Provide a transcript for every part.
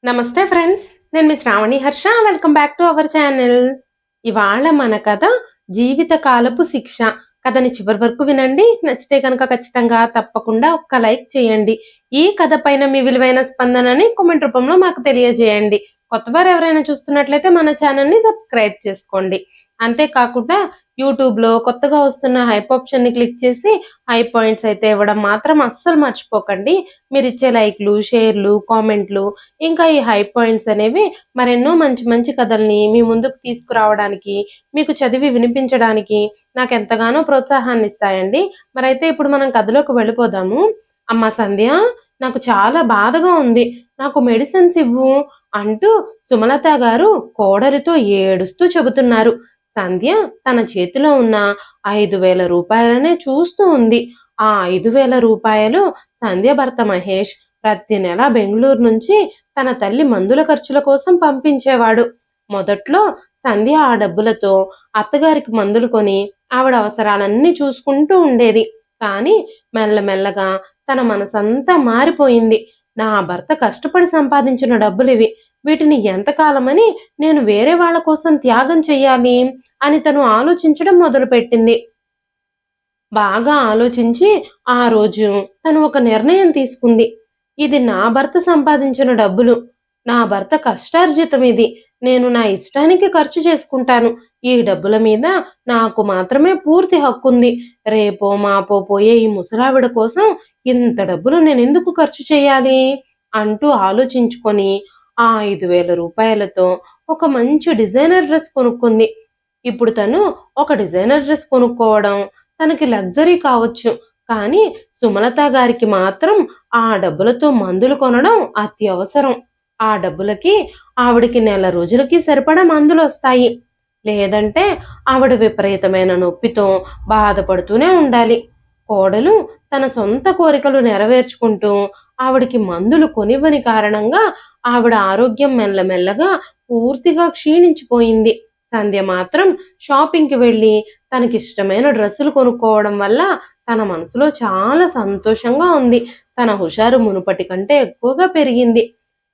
నమస్తే ఫ్రెండ్స్, నేను మీ Shravani Harsha. Welcome back to our channel. ఇవాళ మన కథ జీవిత కాలపు శిక్ష. కథని చివరి వరకు వినండి. నచ్చితే కనుక ఖచ్చితంగా తప్పకుండా ఒక్క లైక్ చేయండి. ఈ కథ పైన మీ విలువైన స్పందనని కామెంట్ రూపంలో మాకు తెలియజేయండి. కొత్తవారు ఎవరైనా చూస్తున్నట్లయితే మన ఛానల్ని సబ్స్క్రైబ్ చేసుకోండి. అంతేకాకుండా యూట్యూబ్లో కొత్తగా వస్తున్న హైప్ ఆప్షన్ని క్లిక్ చేసి హై పాయింట్స్ అయితే ఇవ్వడం మాత్రం అస్సలు మర్చిపోకండి. మీరు ఇచ్చే లైక్లు, షేర్లు, కామెంట్లు, ఇంకా ఈ హై పాయింట్స్ అనేవి మరెన్నో మంచి మంచి కథల్ని మీ ముందుకు తీసుకురావడానికి, మీకు చదివి వినిపించడానికి నాకు ఎంతగానో ప్రోత్సాహాన్ని ఇస్తాయండి. మరైతే ఇప్పుడు మనం కథలోకి వెళ్ళిపోదాము. అమ్మ సంధ్య, నాకు చాలా బాధగా ఉంది, నాకు మెడిసిన్స్ ఇవ్వు అంటూ సుమలత గారు కోడలితో ఏడుస్తూ చెబుతున్నారు. సంధ్య తన చేతిలో ఉన్న 5,000 రూపాయలనే చూస్తూ ఉంది. ఆ 5,000 రూపాయలు సంధ్య భర్త మహేష్ ప్రతి నెల బెంగళూరు నుంచి తన తల్లి మందుల ఖర్చుల కోసం పంపించేవాడు. మొదట్లో సంధ్య ఆ డబ్బులతో అత్తగారికి మందులు కొని ఆవిడ అవసరాలన్నీ చూసుకుంటూ ఉండేది. కానీ మెల్లమెల్లగా తన మనసంతా మారిపోయింది. నా భర్త కష్టపడి సంపాదించిన డబ్బులివి, వీటిని ఎంతకాలమని నేను వేరే వాళ్ళ కోసం త్యాగం చెయ్యాలి అని తను ఆలోచించడం మొదలుపెట్టింది. బాగా ఆలోచించి ఆ రోజు తను ఒక నిర్ణయం తీసుకుంది. ఇది నా భర్త సంపాదించిన డబ్బులు, నా భర్త కష్టార్జితం ఇది. నేను నా ఇష్టానికి ఖర్చు చేసుకుంటాను. ఈ డబ్బుల మీద నాకు మాత్రమే పూర్తి హక్కుంది. రేపో మాపో పోయే ఈ ముసలావిడ కోసం ఇంత డబ్బులు నేను ఎందుకు ఖర్చు చేయాలి అంటూ ఆలోచించుకొని ఆ 5,000 రూపాయలతో ఒక మంచి డిజైనర్ డ్రెస్ కొనుక్కుంది. ఇప్పుడు తను ఒక డిజైనర్ డ్రెస్ కొనుక్కోవడం తనకి లగ్జరీ కావచ్చు, కానీ సుమలత గారికి మాత్రం ఆ డబ్బులతో మందులు కొనడం అత్యవసరం. ఆ డబ్బులకి ఆవిడికి నెల రోజులకి సరిపడా మందులు వస్తాయి. లేదంటే ఆవిడ విపరీతమైన నొప్పితో బాధపడుతూనే ఉండాలి. కోడలు తన సొంత కోరికలు నెరవేర్చుకుంటూ ఆవిడికి మందులు కొనివ్వని కారణంగా ఆవిడ ఆరోగ్యం మెల్లమెల్లగా పూర్తిగా క్షీణించిపోయింది. సంధ్య మాత్రం షాపింగ్కి వెళ్ళి తనకిష్టమైన డ్రెస్సులు కొనుక్కోవడం వల్ల తన మనసులో చాలా సంతోషంగా ఉంది. తన హుషారు మునుపటి కంటే ఎక్కువగా పెరిగింది.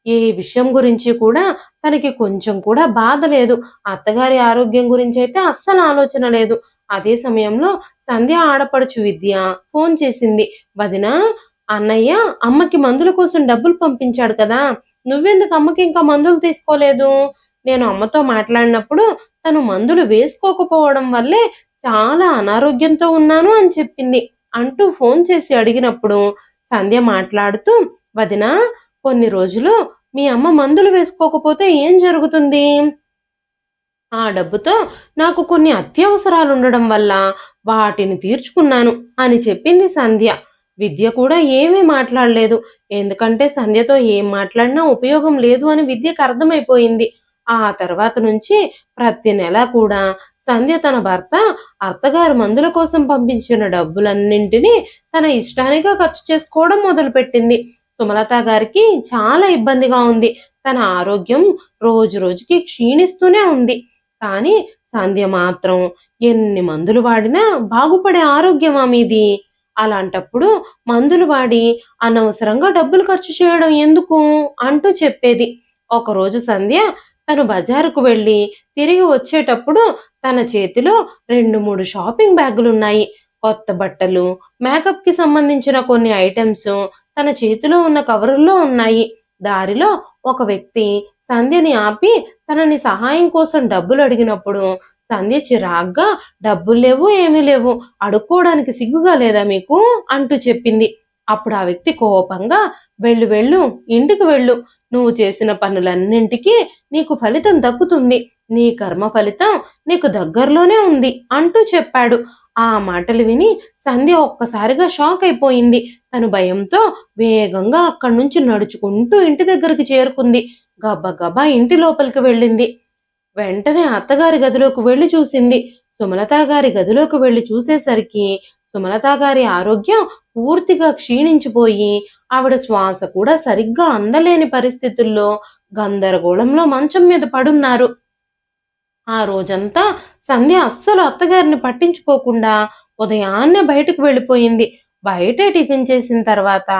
ఏ విషయం గురించి కూడా తనకి కొంచెం కూడా బాధ లేదు. అత్తగారి ఆరోగ్యం గురించి అయితే అస్సలు ఆలోచన లేదు. అదే సమయంలో సంధ్య ఆడపడుచు విద్య ఫోన్ చేసింది. వదినా, అన్నయ్య అమ్మకి మందుల కోసం డబ్బులు పంపించాడు కదా, నువ్వెందుకు అమ్మకి ఇంకా మందులు తీసుకోలేదు? నేను అమ్మతో మాట్లాడినప్పుడు తను మందులు వేసుకోకపోవడం వల్లే చాలా అనారోగ్యంతో ఉన్నాను అని చెప్పింది అంటూ ఫోన్ చేసి అడిగినప్పుడు సంధ్య మాట్లాడుతూ, వదినా, కొన్ని రోజులు మీ అమ్మ మందులు వేసుకోకపోతే ఏం జరుగుతుంది? ఆ డబ్బుతో నాకు కొన్ని అత్యవసరాలు ఉండడం వల్ల వాటిని తీర్చుకున్నాను అని చెప్పింది సంధ్య. విద్య కూడా ఏమీ మాట్లాడలేదు. ఎందుకంటే సంధ్యతో ఏం మాట్లాడినా ఉపయోగం లేదు అని విద్యకు అర్థమైపోయింది. ఆ తర్వాత నుంచి ప్రతి నెల కూడా సంధ్య తన భర్త అత్తగారు మందుల కోసం పంపించిన డబ్బులన్నింటినీ తన ఇష్టానిగా ఖర్చు చేసుకోవడం మొదలుపెట్టింది. సుమలత గారికి చాలా ఇబ్బందిగా ఉంది. తన ఆరోగ్యం రోజు రోజుకి క్షీణిస్తూనే ఉంది. కానీ సంధ్య మాత్రం ఎన్ని మందులు వాడినా బాగుపడే ఆరోగ్యమా మీది? అలాంటప్పుడు మందులు వాడి అనవసరంగా డబ్బులు ఖర్చు చేయడం ఎందుకు అంటూ చెప్పేది. ఒకరోజు సంధ్య తను బజారుకు వెళ్ళి తిరిగి వచ్చేటప్పుడు తన చేతిలో 2-3 షాపింగ్ బ్యాగులున్నాయి. కొత్త బట్టలు, మేకప్కి సంబంధించిన కొన్ని ఐటమ్స్ తన చేతిలో ఉన్న కవరుల్లో ఉన్నాయి. దారిలో ఒక వ్యక్తి సంధ్యని ఆపి తనని సహాయం కోసం డబ్బులు అడిగినప్పుడు సంధ్య చిరాగ్గా, డబ్బులు లేవు, ఏమీ లేవు, అడుక్కోవడానికి సిగ్గుగా లేదా మీకు అంటూ చెప్పింది. అప్పుడు ఆ వ్యక్తి కోపంగా, వెళ్ళు వెళ్ళు, ఇంటికి వెళ్ళు, నువ్వు చేసిన పనులన్నింటికీ నీకు ఫలితం దక్కుతుంది, నీ కర్మ ఫలితం నీకు దగ్గరలోనే ఉంది అంటూ చెప్పాడు. ఆ మాటలు విని సంధ్య ఒక్కసారిగా షాక్ అయిపోయింది. తను భయంతో వేగంగా అక్కడి నుంచి నడుచుకుంటూ ఇంటి దగ్గరికి చేరుకుంది. గబగబా ఇంటి లోపలికి వెళ్ళింది. వెంటనే అత్తగారి గదిలోకి వెళ్లి చూసింది. సుమలత గారి గదిలోకి వెళ్లి చూసేసరికి సుమలత గారి ఆరోగ్యం పూర్తిగా క్షీణించిపోయి ఆవిడ శ్వాస కూడా సరిగ్గా అందలేని పరిస్థితుల్లో గందరగోళంలో మంచం మీద పడున్నారు. ఆ రోజంతా సంధ్య అస్సలు అత్తగారిని పట్టించుకోకుండా ఉదయాన్నే బయటకు వెళ్ళిపోయింది. బయటే టిఫిన్ చేసిన తర్వాత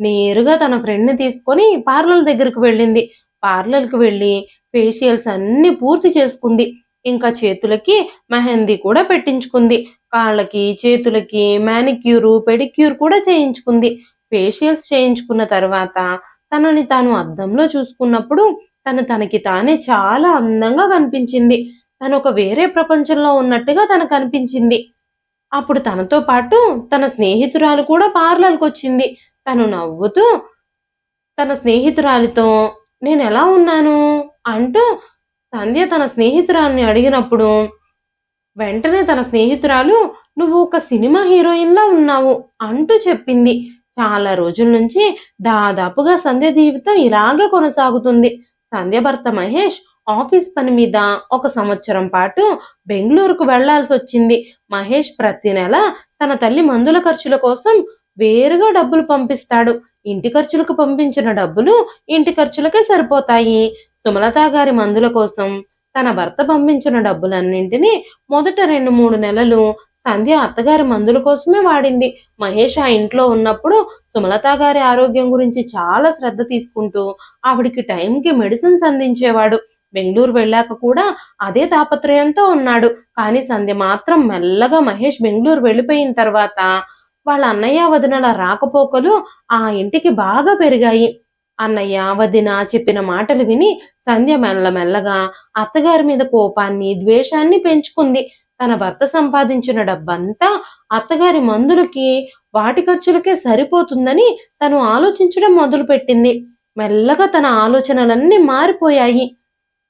నేరుగా తన ఫ్రెండ్ని తీసుకొని పార్లర్ దగ్గరికి వెళ్ళింది. పార్లర్‌కి వెళ్ళి ఫేషియల్స్ అన్నీ పూర్తి చేసుకుంది. ఇంకా చేతులకి మెహందీ కూడా పెట్టించుకుంది. కాళ్ళకి, చేతులకి మానిక్యూరు, పెడిక్యూర్ కూడా చేయించుకుంది. ఫేషియల్స్ చేయించుకున్న తర్వాత తనని తాను అద్దంలో చూసుకున్నప్పుడు తనకి తానే చాలా అందంగా కనిపించింది. తనొక వేరే ప్రపంచంలో ఉన్నట్టుగా తనకనిపించింది. అప్పుడు తనతో పాటు తన స్నేహితురాలు కూడా పార్లర్‌కొచ్చింది. తను నవ్వుతూ తన స్నేహితురాలితో "నేనెలా ఉన్నాను?" అంటూ సంధ్య తన స్నేహితురాలిని అడిగినప్పుడు వెంటనే తన స్నేహితురాలు "నువ్వు ఒక సినిమా హీరోయిన్‌లా ఉన్నావు" అంటూ చెప్పింది. చాలా రోజుల నుంచి దాదాపుగా సంధ్య జీవితం ఇలాగే కొనసాగుతుంది. సంధ్య భర్త మహేష్ ఆఫీస్ పని మీద ఒక సంవత్సరం పాటు బెంగుళూరుకు వెళ్లాల్సొచ్చింది. మహేష్ ప్రతి నెల తన తల్లి మందుల ఖర్చుల కోసం వేరుగా డబ్బులు పంపిస్తాడు. ఇంటి ఖర్చులకు పంపించిన డబ్బులు ఇంటి ఖర్చులకే సరిపోతాయి. సుమలత గారి మందుల కోసం తన భర్త పంపించిన డబ్బులన్నింటినీ మొదట 2, 3 నెలలు సంధ్య అత్తగారి మందుల కోసమే వాడింది. మహేష్ ఆ ఇంట్లో ఉన్నప్పుడు సుమలత గారి ఆరోగ్యం గురించి చాలా శ్రద్ధ తీసుకుంటూ ఆవిడికి టైంకి మెడిసిన్స్ అందించేవాడు. బెంగుళూరు వెళ్ళాక కూడా అదే తాపత్రయంతో ఉన్నాడు. కానీ సంధ్య మాత్రం మెల్లగా మహేష్ బెంగుళూరు వెళ్ళిపోయిన తర్వాత వాళ్ళ అన్నయ్య, వదినల రాకపోకలు ఆ ఇంటికి బాగా పెరిగాయి. అన్నయ్య, వదిన చెప్పిన మాటలు విని సంధ్య మెల్లమెల్లగా అత్తగారి మీద కోపాన్ని, ద్వేషాన్ని పెంచుకుంది. తన భర్త సంపాదించిన డబ్బంతా అత్తగారి మందులకి, వాటి ఖర్చులకే సరిపోతుందని తను ఆలోచించడం మొదలుపెట్టింది. మెల్లగా తన ఆలోచనలన్నీ మారిపోయాయి.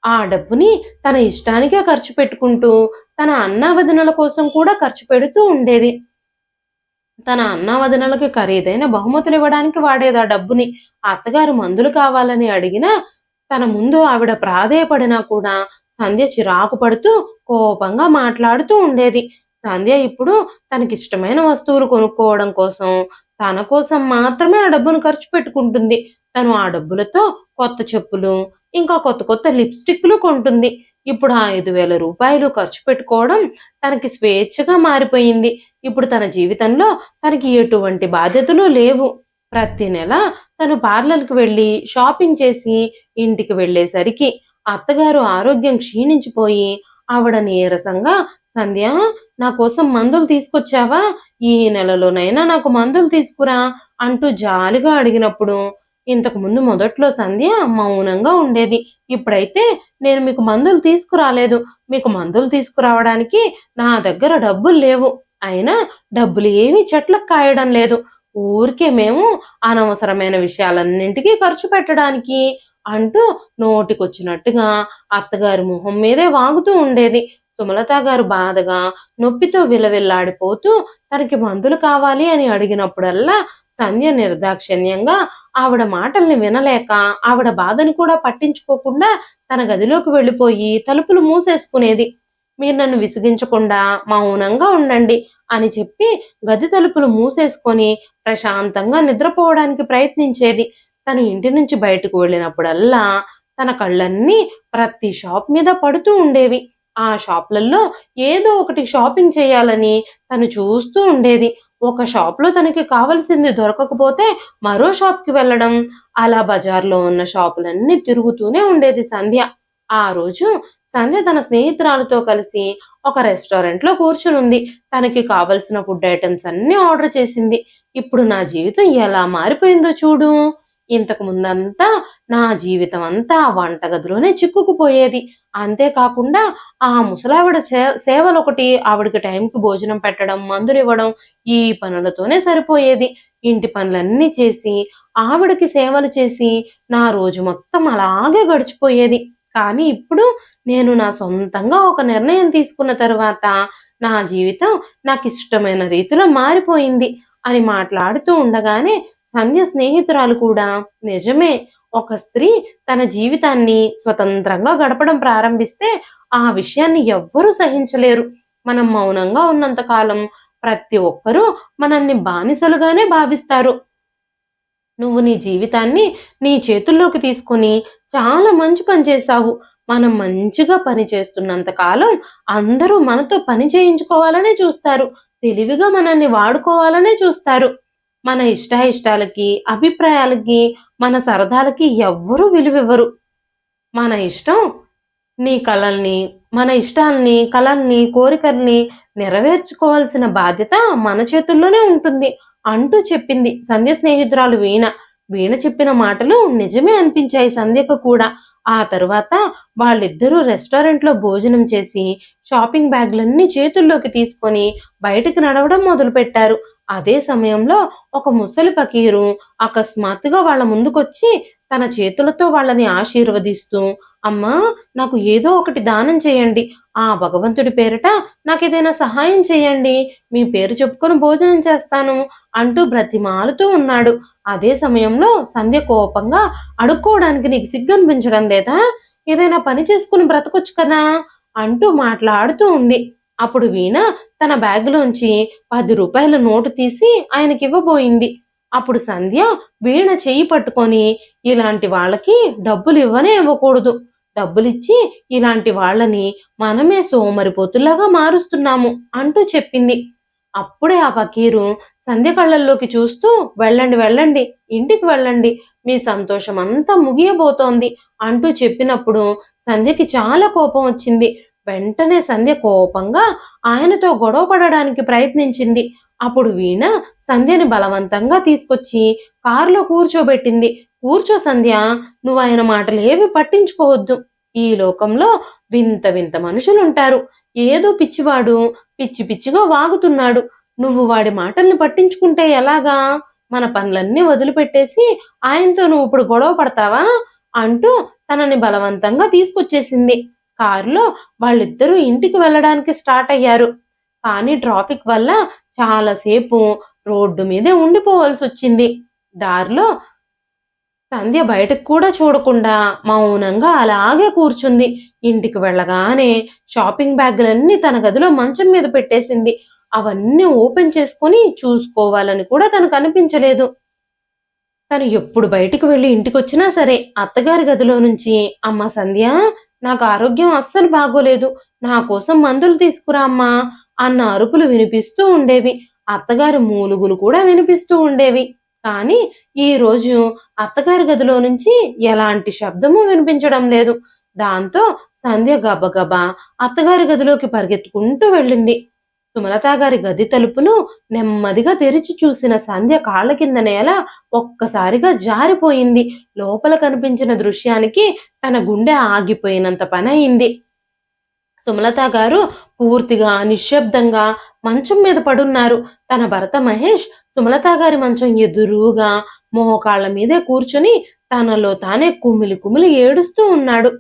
ఆ డబ్బుని తన ఇష్టానికే ఖర్చు పెట్టుకుంటూ, తన అన్నా, వదినల కోసం కూడా ఖర్చు పెడుతూ ఉండేది. తన అన్నా, వదినలకి ఖరీదైన బహుమతులివ్వడానికి వాడేది ఆ డబ్బుని. ఆ అత్తగారు మందులు కావాలని అడిగినా, తన ముందు ఆవిడ ప్రాధేయపడినా కూడా సంధ్య చిరాకు పడుతూ, కోపంగా మాట్లాడుతూ ఉండేది. సంధ్య ఇప్పుడు తనకిష్టమైన వస్తువులు కొనుక్కోవడం కోసం, తన కోసం మాత్రమే ఆ డబ్బును ఖర్చు పెట్టుకుంటుంది. తను ఆ డబ్బులతో కొత్త చెప్పులు, ఇంకా కొత్త కొత్త లిప్‌స్టిక్‌లు కొంటుంది. ఇప్పుడు ఆ రూ. 5,000 ఖర్చు పెట్టుకోవడం తనకి స్వేచ్ఛగా మారిపోయింది. ఇప్పుడు తన జీవితంలో తనకి ఎటువంటి బాధ్యతలు లేవు. ప్రతి నెల తను పార్లర్‌కి వెళ్లి షాపింగ్ చేసి ఇంటికి వెళ్ళేసరికి అత్తగారు ఆరోగ్యం క్షీణించిపోయి ఆవిడ నీరసంగా "సంధ్య నా కోసం మందులు తీసుకొచ్చావా? ఈ నెలలోనైనా నాకు మందులు తీసుకురా" అంటూ జాలిగా అడిగినప్పుడు ఇంతకుముందు మొదట్లో సంధ్య మౌనంగా ఉండేది. ఇప్పుడైతే "నేను మీకు మందులు తీసుకురాలేదు. మీకు మందులు తీసుకురావడానికి నా దగ్గర డబ్బులు లేవు. అయినా డబ్బులు ఏమీ చెట్లకు కాయడం లేదు. ఊరికే మేము అనవసరమైన విషయాలన్నింటికి ఖర్చు పెట్టడానికి" అంటూ నోటికొచ్చినట్టుగా అత్తగారి మొహం మీదే వాగుతూ ఉండేది. సుమలత గారు బాధగా, నొప్పితో విలవిల్లాడిపోతూ తనకి మందులు కావాలి అని అడిగినప్పుడల్లా సంధ్య నిర్దాక్షిణ్యంగా ఆవిడ మాటల్ని వినలేక, ఆవిడ బాధని కూడా పట్టించుకోకుండా తన గదిలోకి వెళ్ళిపోయి తలుపులు మూసేసుకునేది. "మీరు నన్ను విసిగించకుండా మౌనంగా ఉండండి" అని చెప్పి గది తలుపులు మూసేసుకొని ప్రశాంతంగా నిద్రపోవడానికి ప్రయత్నించేది. తను ఇంటి నుంచి బయటకు వెళ్ళినప్పుడల్లా తన కళ్ళన్నీ ప్రతి షాప్ మీద పడుతూ ఉండేవి. ఆ షాపులలో ఏదో ఒకటి షాపింగ్ చేయాలని తను చూస్తూ ఉండేది. ఒక షాప్‌లో తనకి కావాల్సింది దొరకకపోతే మరో షాప్‌కి వెళ్ళడం, అలా బజార్‌లో ఉన్న షాపులన్నీ తిరుగుతూనే ఉండేది సంధ్య. ఆ రోజు సంధ్య తన స్నేహితురాలతో కలిసి ఒక రెస్టారెంట్‌లో కూర్చునుంది. తనకి కావలసిన ఫుడ్ ఐటెమ్స్ అన్నీ ఆర్డర్ చేసింది. ఇప్పుడు నా జీవితం ఎలా మారిపోయిందో చూడు. ఇంతకు ముందంతా నా జీవితం అంతా ఆ వంటగదిలోనే చిక్కుకుపోయేది. అంతేకాకుండా ఆ ముసలావిడ సేవలొకటి ఆవిడకి టైంకి భోజనం పెట్టడం, మందులివ్వడం ఈ పనులతోనే సరిపోయేది. ఇంటి పనులన్నీ చేసి, ఆవిడకి సేవలు చేసి నా రోజు మొత్తం అలాగే గడిచిపోయేది. కానీ ఇప్పుడు నేను నా సొంతంగా ఒక నిర్ణయం తీసుకున్న తరువాత నా జీవితం నాకిష్టమైన రీతిలో మారిపోయింది అని మాట్లాడుతూ ఉండగానే సంధ్య స్నేహితురాలు కూడా నిజమే, ఒక స్త్రీ తన జీవితాన్ని స్వతంత్రంగా గడపడం ప్రారంభిస్తే ఆ విషయాన్ని ఎవ్వరూ సహించలేరు. మనం మౌనంగా ఉన్నంత కాలం ప్రతి ఒక్కరూ మనల్ని బానిసలుగానే భావిస్తారు. నువ్వు నీ జీవితాన్ని నీ చేతుల్లోకి తీసుకొని చాలా మంచి పని చేశావు. మనం మంచిగా పని చేస్తున్నంత కాలం అందరూ మనతో పని చేయించుకోవాలనే చూస్తారు. తెలివిగా మనల్ని వాడుకోవాలనే చూస్తారు. మన ఇష్టాయిష్టాలకి, అభిప్రాయాలకి, మన సరదాలకి ఎవ్వరూ విలువివ్వరు. మన ఇష్టం నీ కలల్ని, మన ఇష్టాల్ని, కలల్ని, కోరికల్ని నెరవేర్చుకోవాల్సిన బాధ్యత మన చేతుల్లోనే ఉంటుంది అంటూ చెప్పింది సంధ్య స్నేహితురాలు వీణ. వీణ చెప్పిన మాటలు నిజమే అనిపించాయి సంధ్యకు కూడా. ఆ తరువాత వాళ్ళిద్దరూ రెస్టారెంట్లో భోజనం చేసి షాపింగ్ బ్యాగ్లన్నీ చేతుల్లోకి తీసుకొని బయటికి నడవడం మొదలుపెట్టారు. అదే సమయంలో ఒక ముసలి ఫకీరు అకస్మాత్తుగా వాళ్ళ ముందుకొచ్చి తన చేతులతో వాళ్ళని ఆశీర్వదిస్తూ, అమ్మా, నాకు ఏదో ఒకటి దానం చేయండి. ఆ భగవంతుడి పేరిట నాకేదైనా సహాయం చేయండి. మీ పేరు చెప్పుకొని భోజనం చేస్తాను అంటూ బ్రతిమాలుతూ ఉన్నాడు. అదే సమయంలో సంధ్య కోపంగా, అడుక్కోవడానికి నీకు సిగ్గనిపించడం లేదా? ఏదైనా పని చేసుకుని బ్రతకొచ్చు కదా అంటూ మాట్లాడుతూ ఉంది. అప్పుడు వీణ తన బ్యాగ్లోంచి 10 రూపాయల నోటు తీసి ఆయనకివ్వబోయింది. అప్పుడు సంధ్య వీణ చెయ్యి పట్టుకొని, ఇలాంటి వాళ్ళకి డబ్బులు ఇవ్వనే ఇవ్వకూడదు. డబ్బులిచ్చి ఇలాంటి వాళ్ళని మనమే సోమరిపోతుల్లాగా మారుస్తున్నాము అంటూ చెప్పింది. అప్పుడే ఆ ఫకీరు సంధ్య కళ్ళల్లోకి చూస్తూ, వెళ్ళండి వెళ్ళండి, ఇంటికి వెళ్ళండి, మీ సంతోషం అంతా ముగియబోతోంది అంటూ చెప్పినప్పుడు సంధ్యకి చాలా కోపం వచ్చింది. వెంటనే సంధ్య కోపంగా ఆయనతో గొడవ పడడానికి ప్రయత్నించింది. అప్పుడు వీణ సంధ్యని బలవంతంగా తీసుకొచ్చి కారులో కూర్చోబెట్టింది. కూర్చో సంధ్య, నువ్వు ఆయన మాటలేవి పట్టించుకోవద్దు. ఈ లోకంలో వింత వింత మనుషులుంటారు. ఏదో పిచ్చివాడు పిచ్చి పిచ్చిగా వాగుతున్నాడు. నువ్వు వాడి మాటల్ని పట్టించుకుంటే ఎలాగా? మన పనులన్నీ వదిలిపెట్టేసి ఆయనతో నువ్వు ఇప్పుడు గొడవ పడతావా అంటూ తనని బలవంతంగా తీసుకొచ్చేసింది. కారులో వాళ్ళిద్దరూ ఇంటికి వెళ్ళడానికి స్టార్ట్ అయ్యారు. కానీ ట్రాఫిక్ వల్ల చాలాసేపు రోడ్డు మీదే ఉండిపోవాల్సి వచ్చింది. దారిలో సంధ్య బయటకు కూడా చూడకుండా మౌనంగా అలాగే కూర్చుంది. ఇంటికి వెళ్ళగానే షాపింగ్ బ్యాగులన్నీ తన గదిలో మంచం మీద పెట్టేసింది. అవన్నీ ఓపెన్ చేసుకొని చూసుకోవాలని కూడా తనకు అనిపించలేదు. తను ఎప్పుడు బయటికి వెళ్ళి ఇంటికొచ్చినా సరే అత్తగారి గదిలో నుంచి, అమ్మ సంధ్య, నాకు ఆరోగ్యం అస్సలు బాగోలేదు, నా కోసం మందులు తీసుకురా అమ్మా అన్న అరుపులు వినిపిస్తూ ఉండేవి. అత్తగారి మూలుగులు కూడా వినిపిస్తూ ఉండేవి. కానీ ఈ రోజు అత్తగారి గదిలో నుంచి ఎలాంటి శబ్దమూ వినిపించడం లేదు. దాంతో సంధ్య గబగబా అత్తగారి గదిలోకి పరిగెత్తుకుంటూ వెళ్ళింది. సుమలత గారి గది తలుపులు నెమ్మదిగా తెరిచి చూసిన సంధ్య కాళ్ళ కింద నేల ఒక్కసారిగా జారిపోయింది. లోపల కనిపించిన దృశ్యానికి తన గుండె ఆగిపోయినంత పనయింది. సుమలత గారు పూర్తిగా నిశ్శబ్దంగా మంచం మీద పడున్నారు. తన భర్త మహేష్ సుమలత గారి మంచం ఎదురుగా మోకాళ్ల మీదే కూర్చుని తనలో తానే కుమిలి కుమిలి ఏడుస్తూ ఉన్నాడు.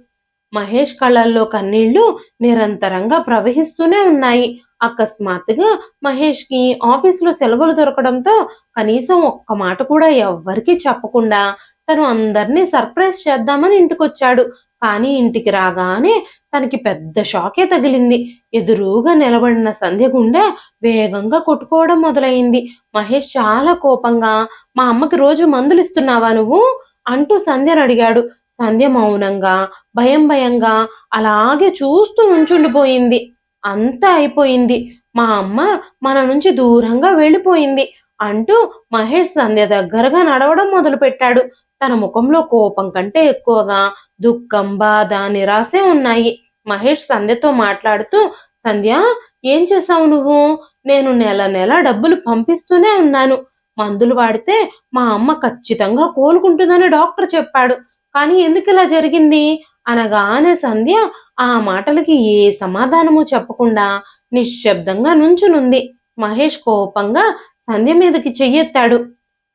మహేష్ కళ్ళల్లో కన్నీళ్లు నిరంతరంగా ప్రవహిస్తూనే ఉన్నాయి. అకస్మాత్తుగా మహేష్కి ఆఫీసులో సెలవులు దొరకడంతో కనీసం ఒక్క మాట కూడా ఎవ్వరికీ చెప్పకుండా తను అందరినీ సర్ప్రైజ్ చేద్దామని ఇంటికొచ్చాడు. కానీ ఇంటికి రాగానే తనకి పెద్ద షాకే తగిలింది. ఎదురుగా నిలబడిన సంధ్య గుండె వేగంగా కొట్టుకోవడం మొదలైంది. మహేష్ చాలా కోపంగా, మా అమ్మకి రోజు మందులు ఇస్తున్నావా నువ్వు అంటూ సంధ్యను అడిగాడు. సంధ్య మౌనంగా భయం భయంగా అలాగే చూస్తూ నుంచుండిపోయింది. అంతా అయిపోయింది, మా అమ్మ మన నుంచి దూరంగా వెళ్ళిపోయింది అంటూ మహేష్ సంధ్య దగ్గరగా నడవడం మొదలుపెట్టాడు. తన ముఖంలో కోపం కంటే ఎక్కువగా దుఃఖం, బాధ, నిరాశే ఉన్నాయి. మహేష్ సంధ్యతో మాట్లాడుతూ, సంధ్య, ఏం చేశావు నువ్వు? నేను నెల నెల డబ్బులు పంపిస్తూనే ఉన్నాను. మందులు వాడితే మా అమ్మ ఖచ్చితంగా కోలుకుంటుందని డాక్టర్ చెప్పాడు. కానీ ఎందుకు ఇలా జరిగింది అనగానే సంధ్య ఆ మాటలకి ఏ సమాధానము చెప్పకుండా నిశ్శబ్దంగా నుంచునుంది. మహేష్ కోపంగా సంధ్య మీదకి చెయ్యెత్తాడు.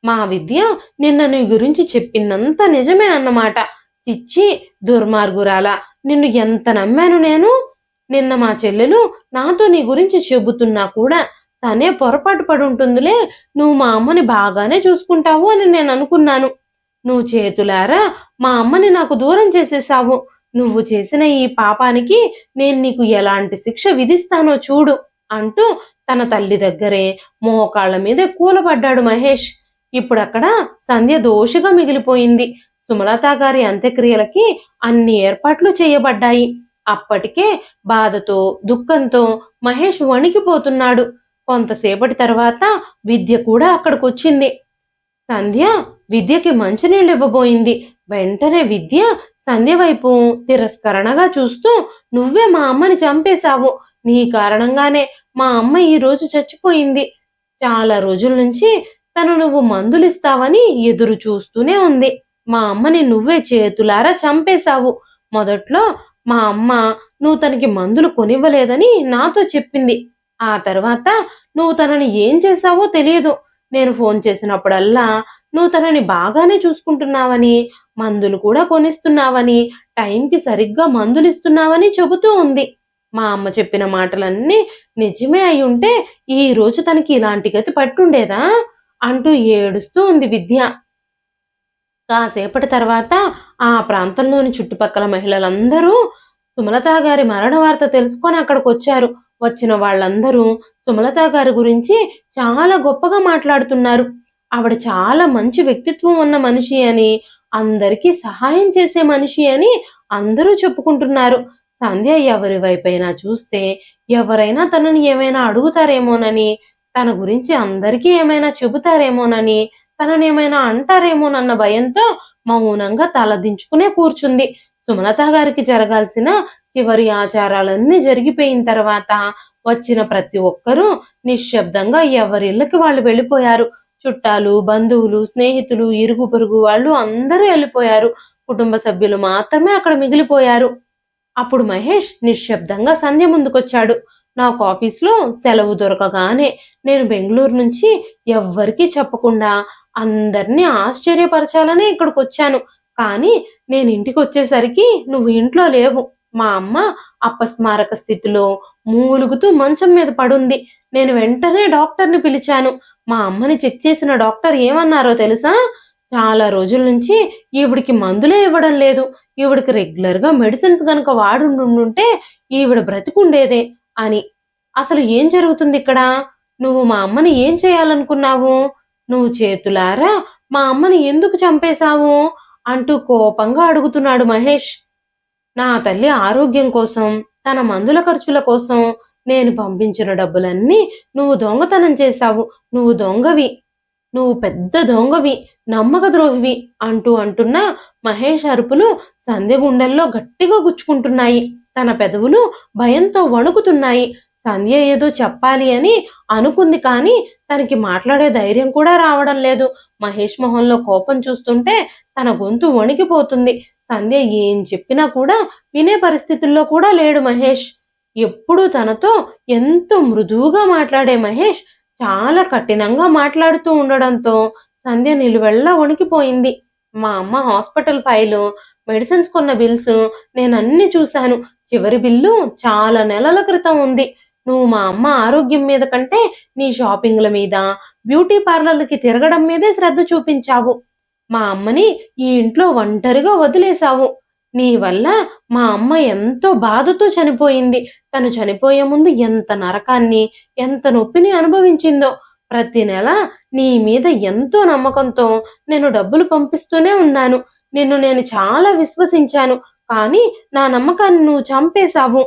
మా విద్య నిన్న నీ గురించి చెప్పిందంతా నిజమే అన్నమాట. చిచ్చి, దుర్మార్గురాల, నిన్ను ఎంత నమ్మాను నేను. నిన్న మా చెల్లెలు నాతో నీ గురించి చెబుతున్నా కూడా తనే పొరపాటు పడుంటుందిలే, నువ్వు మా అమ్మని బాగానే చూసుకుంటావు అని నేను అనుకున్నాను. నువ్వు చేతులారా మా అమ్మని నాకు దూరం చేసేశావు. నువ్వు చేసిన ఈ పాపానికి నేను నీకు ఎలాంటి శిక్ష విధిస్తానో చూడు అంటూ తన తల్లి దగ్గరే మోకాళ్ల మీదే కూలబడ్డాడు మహేష్. ఇప్పుడక్కడ సంధ్య దోషిగా మిగిలిపోయింది. సుమలత గారి అంత్యక్రియలకి అన్ని ఏర్పాట్లు చేయబడ్డాయి. అప్పటికే బాధతో దుఃఖంతో మహేష్ వణికిపోతున్నాడు. కొంతసేపటి తర్వాత విద్య కూడా అక్కడికొచ్చింది. సంధ్య విద్యకి మంచినీళ్ళు ఇవ్వబోయింది. వెంటనే విద్య సంధ్య వైపు తిరస్కరణగా చూస్తూ, నువ్వే మా అమ్మని చంపేశావు. నీ కారణంగానే మా అమ్మ ఈరోజు చచ్చిపోయింది. చాలా రోజుల నుంచి నువ్వు మందులిస్తావని ఎదురు చూస్తూనే ఉంది. మా అమ్మని నువ్వే చేతులారా చంపేశావు. మొదట్లో మా అమ్మ నువ్వు తనకి మందులు కొనివ్వలేదని నాతో చెప్పింది. ఆ తర్వాత నువ్వు తనని ఏం చేశావో తెలియదు. నేను ఫోన్ చేసినప్పుడల్లా నువ్వు తనని బాగానే చూసుకుంటున్నావని, మందులు కూడా కొనిస్తున్నావని, టైంకి సరిగ్గా మందులిస్తున్నావని చెబుతూ ఉంది. మా అమ్మ చెప్పిన మాటలన్నీ నిజమే అయ్యుంటే ఈ రోజు తనకి ఇలాంటి గతి పట్టుండేదా అంటూ ఏడుస్తూ ఉంది విద్య. కాసేపటి తర్వాత ఆ ప్రాంతంలోని చుట్టుపక్కల మహిళలందరూ సుమలత గారి మరణ వార్త తెలుసుకొని అక్కడికొచ్చారు. వచ్చిన వాళ్ళందరూ సుమలత గారి గురించి చాలా గొప్పగా మాట్లాడుతున్నారు. ఆవిడ చాలా మంచి వ్యక్తిత్వం ఉన్న మనిషి అని, అందరికీ సహాయం చేసే మనిషి అని అందరూ చెప్పుకుంటున్నారు. సంధ్య ఎవరి వైపైనా చూస్తే ఎవరైనా తనని ఏమైనా అడుగుతారేమోనని, తన గురించి అందరికీ ఏమైనా చెబుతారేమోనని, తనని ఏమైనా అంటారేమోనన్న భయంతో మౌనంగా తలదించుకునే కూర్చుంది. సుమలత గారికి జరగాల్సిన చివరి ఆచారాలన్నీ జరిగిపోయిన తర్వాత వచ్చిన ప్రతి ఒక్కరూ నిశ్శబ్దంగా ఎవరిళ్ళకి వాళ్ళు వెళ్ళిపోయారు. చుట్టాలు, బంధువులు, స్నేహితులు, ఇరుగు పొరుగు వాళ్ళు అందరూ వెళ్ళిపోయారు. కుటుంబ సభ్యులు మాత్రమే అక్కడ మిగిలిపోయారు. అప్పుడు మహేష్ నిశ్శబ్దంగా సంధ్య ముందుకొచ్చాడు. నాకు ఆఫీస్లో సెలవు దొరకగానే నేను బెంగళూరు నుంచి ఎవ్వరికీ చెప్పకుండా అందరినీ ఆశ్చర్యపరచాలనే ఇక్కడికొచ్చాను. కానీ నేను ఇంటికి వచ్చేసరికి నువ్వు ఇంట్లో లేవు. మా అమ్మ అపస్మారక స్థితిలో మూలుగుతూ మంచం మీద పడుంది. నేను వెంటనే డాక్టర్ని పిలిచాను. మా అమ్మని చెక్ చేసిన డాక్టర్ ఏమన్నారో తెలుసా? చాలా రోజుల నుంచి ఈవిడికి మందులే ఇవ్వడం లేదు. ఈవిడికి రెగ్యులర్గా మెడిసిన్స్ గనక వాడుండుంటే ఈవిడ బ్రతికుండేదే అని. అసలు ఏం జరుగుతుంది ఇక్కడ? నువ్వు మా అమ్మని ఏం చేయాలనుకున్నావు? నువ్వు చేతులారా మా అమ్మని ఎందుకు చంపేశావు అంటూ కోపంగా అడుగుతున్నాడు మహేష్. నా తల్లి ఆరోగ్యం కోసం, తన మందుల ఖర్చుల కోసం నేను పంపించిన డబ్బులన్నీ నువ్వు దొంగతనం చేశావు. నువ్వు దొంగవి, నువ్వు పెద్ద దొంగవి, నమ్మక ద్రోహివి అంటున్న మహేష్ అరుపులు సంధ్య గుండెల్లో గట్టిగా గుచ్చుకుంటున్నాయి. తన పెదవులు భయంతో వణుకుతున్నాయి. సంధ్య ఏదో చెప్పాలి అని అనుకుంది, కానీ తనకి మాట్లాడే ధైర్యం కూడా రావడం లేదు. మహేష్ మొహంలో కోపం చూస్తుంటే తన గొంతు వణికిపోతుంది. సంధ్య ఏం చెప్పినా కూడా వినే పరిస్థితుల్లో కూడా లేడు మహేష్. ఎప్పుడూ తనతో ఎంతో మృదువుగా మాట్లాడే మహేష్ చాలా కఠినంగా మాట్లాడుతూ ఉండడంతో సంధ్య నిలువెల్లా వణికిపోయింది. మా అమ్మ హాస్పిటల్ ఫైలు, మెడిసిన్స్ కొన్న బిల్స్ నేనన్నీ చూశాను. చివరి బిల్లు చాలా నెలల క్రితం ఉంది. నువ్వు మా అమ్మ ఆరోగ్యం మీద కంటే నీ షాపింగ్ల మీద, బ్యూటీ పార్లర్లకి తిరగడం మీదే శ్రద్ధ చూపించావు. మా అమ్మని ఈ ఇంట్లో ఒంటరిగా వదిలేశావు. నీ వల్ల మా అమ్మ ఎంతో బాధతో చనిపోయింది. తను చనిపోయే ముందు ఎంత నరకాన్ని, ఎంత నొప్పిని అనుభవించిందో. ప్రతి నెల నీ మీద ఎంతో నమ్మకంతో నేను డబ్బులు పంపిస్తూనే ఉన్నాను. నిన్ను నేను చాలా విశ్వసించాను. కానీ నా నమ్మకాన్ని నువ్వు చంపేశావు.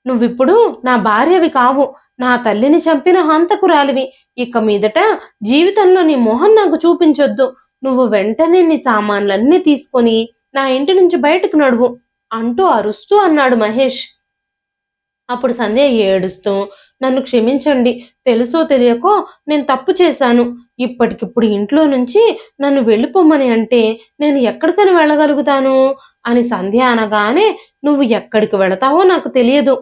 నువ్విప్పుడు నా భార్యవి కావు. నా తల్లిని చంపిన హంతకురాలివి. ఇక మీదట జీవితంలో నీ మొహం నాకు చూపించొద్దు. నువ్వు వెంటనే నీ సామాన్లన్నీ తీసుకొని నా ఇంటి నుంచి బయటకు నడువు అంటూ అరుస్తూ అన్నాడు మహేష్. అప్పుడు సంధ్య ఏడుస్తూ, నన్ను క్షమించండి, తెలుసో తెలియకో నేను తప్పు చేశాను. ఇప్పటికిప్పుడు ఇంట్లో నుంచి నన్ను వెళ్ళిపోమ్మని అంటే నేను ఎక్కడికని వెళ్ళగలుగుతాను అని సంధ్య అనగానే, నువ్వు ఎక్కడికి వెళతావో నాకు తెలియదు.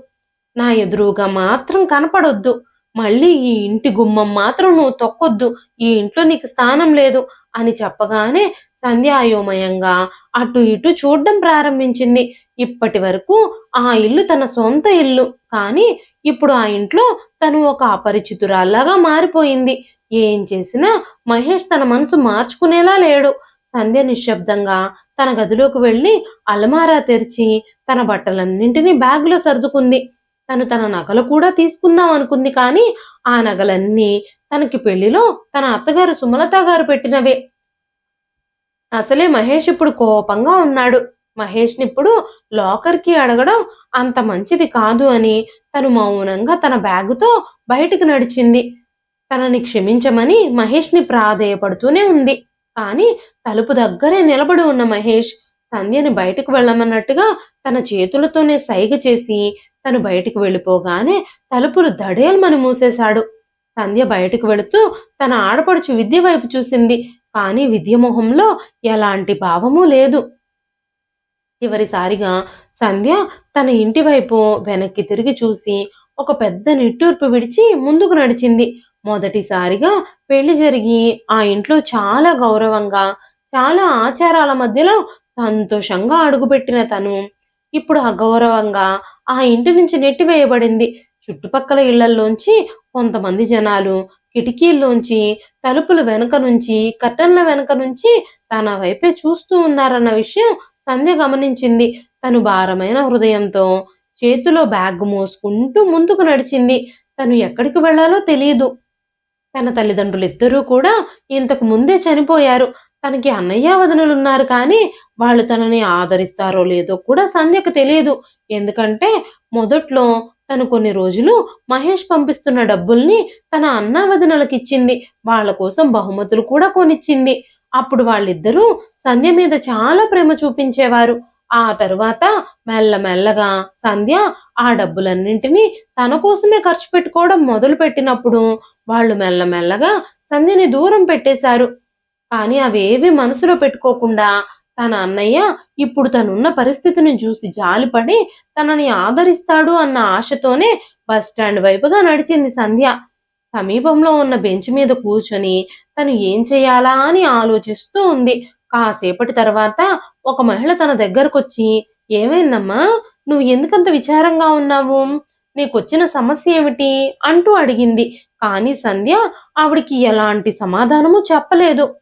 నా ఎదురుగా మాత్రం కనపడొద్దు. మళ్ళీ ఈ ఇంటి గుమ్మం మాత్రం నువ్వు తొక్కొద్దు. ఈ ఇంట్లో నీకు స్థానం లేదు అని చెప్పగానే సంధ్య అయోమయంగా అటు ఇటు చూడ్డం ప్రారంభించింది. ఇప్పటి వరకు ఆ ఇల్లు తన సొంత ఇల్లు, కానీ ఇప్పుడు ఆ ఇంట్లో తను ఒక అపరిచితురాల్లాగా మారిపోయింది. ఏం చేసినా మహేష్ తన మనసు మార్చుకునేలా లేడు. సంధ్య నిశ్శబ్దంగా తన గదిలోకి వెళ్ళి అలమారా తెరిచి తన బట్టలన్నింటినీ బ్యాగ్లో సర్దుకుంది. తన నగలు కూడా తీసుకుందాం అనుకుంది, కానీ ఆ నగలన్నీ తనకి పెళ్లిలో తన అత్తగారు సుమలత గారు పెట్టినవే. అసలే మహేష్ ఇప్పుడు కోపంగా ఉన్నాడు. మహేష్ని ఇప్పుడు లాకర్కి అడగడం అంత మంచిది కాదు అని తను మౌనంగా తన బ్యాగుతో బయటికి నడిచింది. తనని క్షమించమని మహేష్ని ప్రాధేయపడుతూనే ఉంది. కానీ తలుపు దగ్గరే నిలబడి ఉన్న మహేష్ సంధ్యని బయటకు వెళ్ళమన్నట్టుగా తన చేతులతోనే సైగ చేసి తను బయటికి వెళ్ళిపోగానే తలుపులు దడేల్మని మూసేశాడు. సంధ్య బయటకు వెళుతూ తన ఆడపడుచు విద్య వైపు చూసింది. కానీ విద్య మొహంలో ఎలాంటి భావమూ లేదు. చివరిసారిగా సంధ్య తన ఇంటి వైపు వెనక్కి తిరిగి చూసి ఒక పెద్ద నిట్టూర్పు విడిచి ముందుకు నడిచింది. మొదటిసారిగా పెళ్లి జరిగి ఆ ఇంట్లో చాలా గౌరవంగా, చాలా ఆచారాల మధ్యలో సంతోషంగా అడుగుపెట్టిన తను ఇప్పుడు అగౌరవంగా ఆ ఇంటి నుంచి నెట్టివేయబడింది. చుట్టుపక్కల ఇళ్లల్లోంచి కొంతమంది జనాలు కిటికీల్లోంచి, తలుపుల వెనక నుంచి, కర్టన్ల వెనక నుంచి తన వైపే చూస్తూ ఉన్నారన్న విషయం సంధ్య గమనించింది. తను భారమైన హృదయంతో చేతిలో బ్యాగ్ మోసుకుంటూ ముందుకు నడిచింది. తను ఎక్కడికి వెళ్ళాలో తెలీదు. తన తల్లిదండ్రులిద్దరూ కూడా ఇంతకు ముందే చనిపోయారు. తనకి అన్నయ్య, వదినలున్నారు కానీ వాళ్ళు తనని ఆదరిస్తారో లేదో కూడా సంధ్యకు తెలియదు. ఎందుకంటే మొదట్లో తను కొన్ని రోజులు మహేష్ పంపిస్తున్న డబ్బుల్ని తన అన్నా, వదినలకిచ్చింది. వాళ్ళ కోసం బహుమతులు కూడా కొనిచ్చింది. అప్పుడు వాళ్ళిద్దరూ సంధ్య మీద చాలా ప్రేమ చూపించేవారు. ఆ తరువాత మెల్లమెల్లగా సంధ్య ఆ డబ్బులన్నింటినీ తన కోసమే ఖర్చు పెట్టుకోవడం మొదలుపెట్టినప్పుడు వాళ్ళు మెల్లమెల్లగా సంధ్యని దూరం పెట్టేశారు. కానీ అవేవి మనసులో పెట్టుకోకుండా తన అన్నయ్య ఇప్పుడు తనున్న పరిస్థితిని చూసి జాలిపడి తనని ఆదరిస్తాడు అన్న ఆశతోనే బస్టాండ్ వైపుగా నడిచింది సంధ్య. సమీపంలో ఉన్న బెంచ్ మీద కూర్చొని తను ఏం చేయాలా అని ఆలోచిస్తూ ఉంది. కాసేపటి తర్వాత ఒక మహిళ తన దగ్గరకొచ్చి, "ఏమైందమ్మా? నువ్వు ఎందుకంత విచారంగా ఉన్నావు? నీకొచ్చిన సమస్య ఏమిటి?" అంటూ అడిగింది. కానీ సంధ్య ఆవిడికి ఎలాంటి సమాధానము చెప్పలేదు.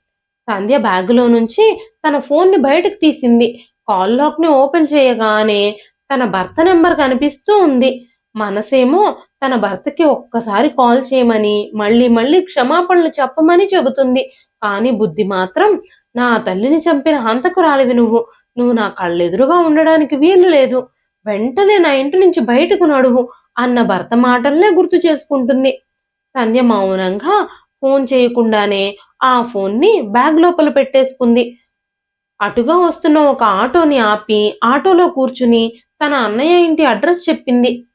సంధ్య బ్యాగులో నుంచి తన ఫోన్ని బయటకు తీసింది. కాల్ లాక్‌ని ఓపెన్ చేయగానే తన భర్త నెంబర్ కనిపిస్తూ ఉంది. మనసేమో తన భర్తకి ఒక్కసారి కాల్ చేయమని, మళ్ళీ మళ్ళీ క్షమాపణలు చెప్పమని చెబుతుంది. కానీ బుద్ధి మాత్రం, "నా తల్లిని చంపిన హంతకురాలివి నువ్వు. నువ్వు నా కళ్ళెదురుగా ఉండడానికి వీలు లేదు. వెంటనే నా ఇంటి నుంచి బయటకు నడువు" అన్న భర్త మాటల్నే గుర్తు చేసుకుంటుంది. సంధ్య మౌనంగా ఫోన్ చేయకుండానే ఆ ఫోన్ని బ్యాగ్ లోపల పెట్టేసుకుంది. అటుగా వస్తున్న ఒక ఆటోని ఆపి ఆటోలో కూర్చుని తన అన్నయ్య ఇంటి అడ్రస్ చెప్పింది.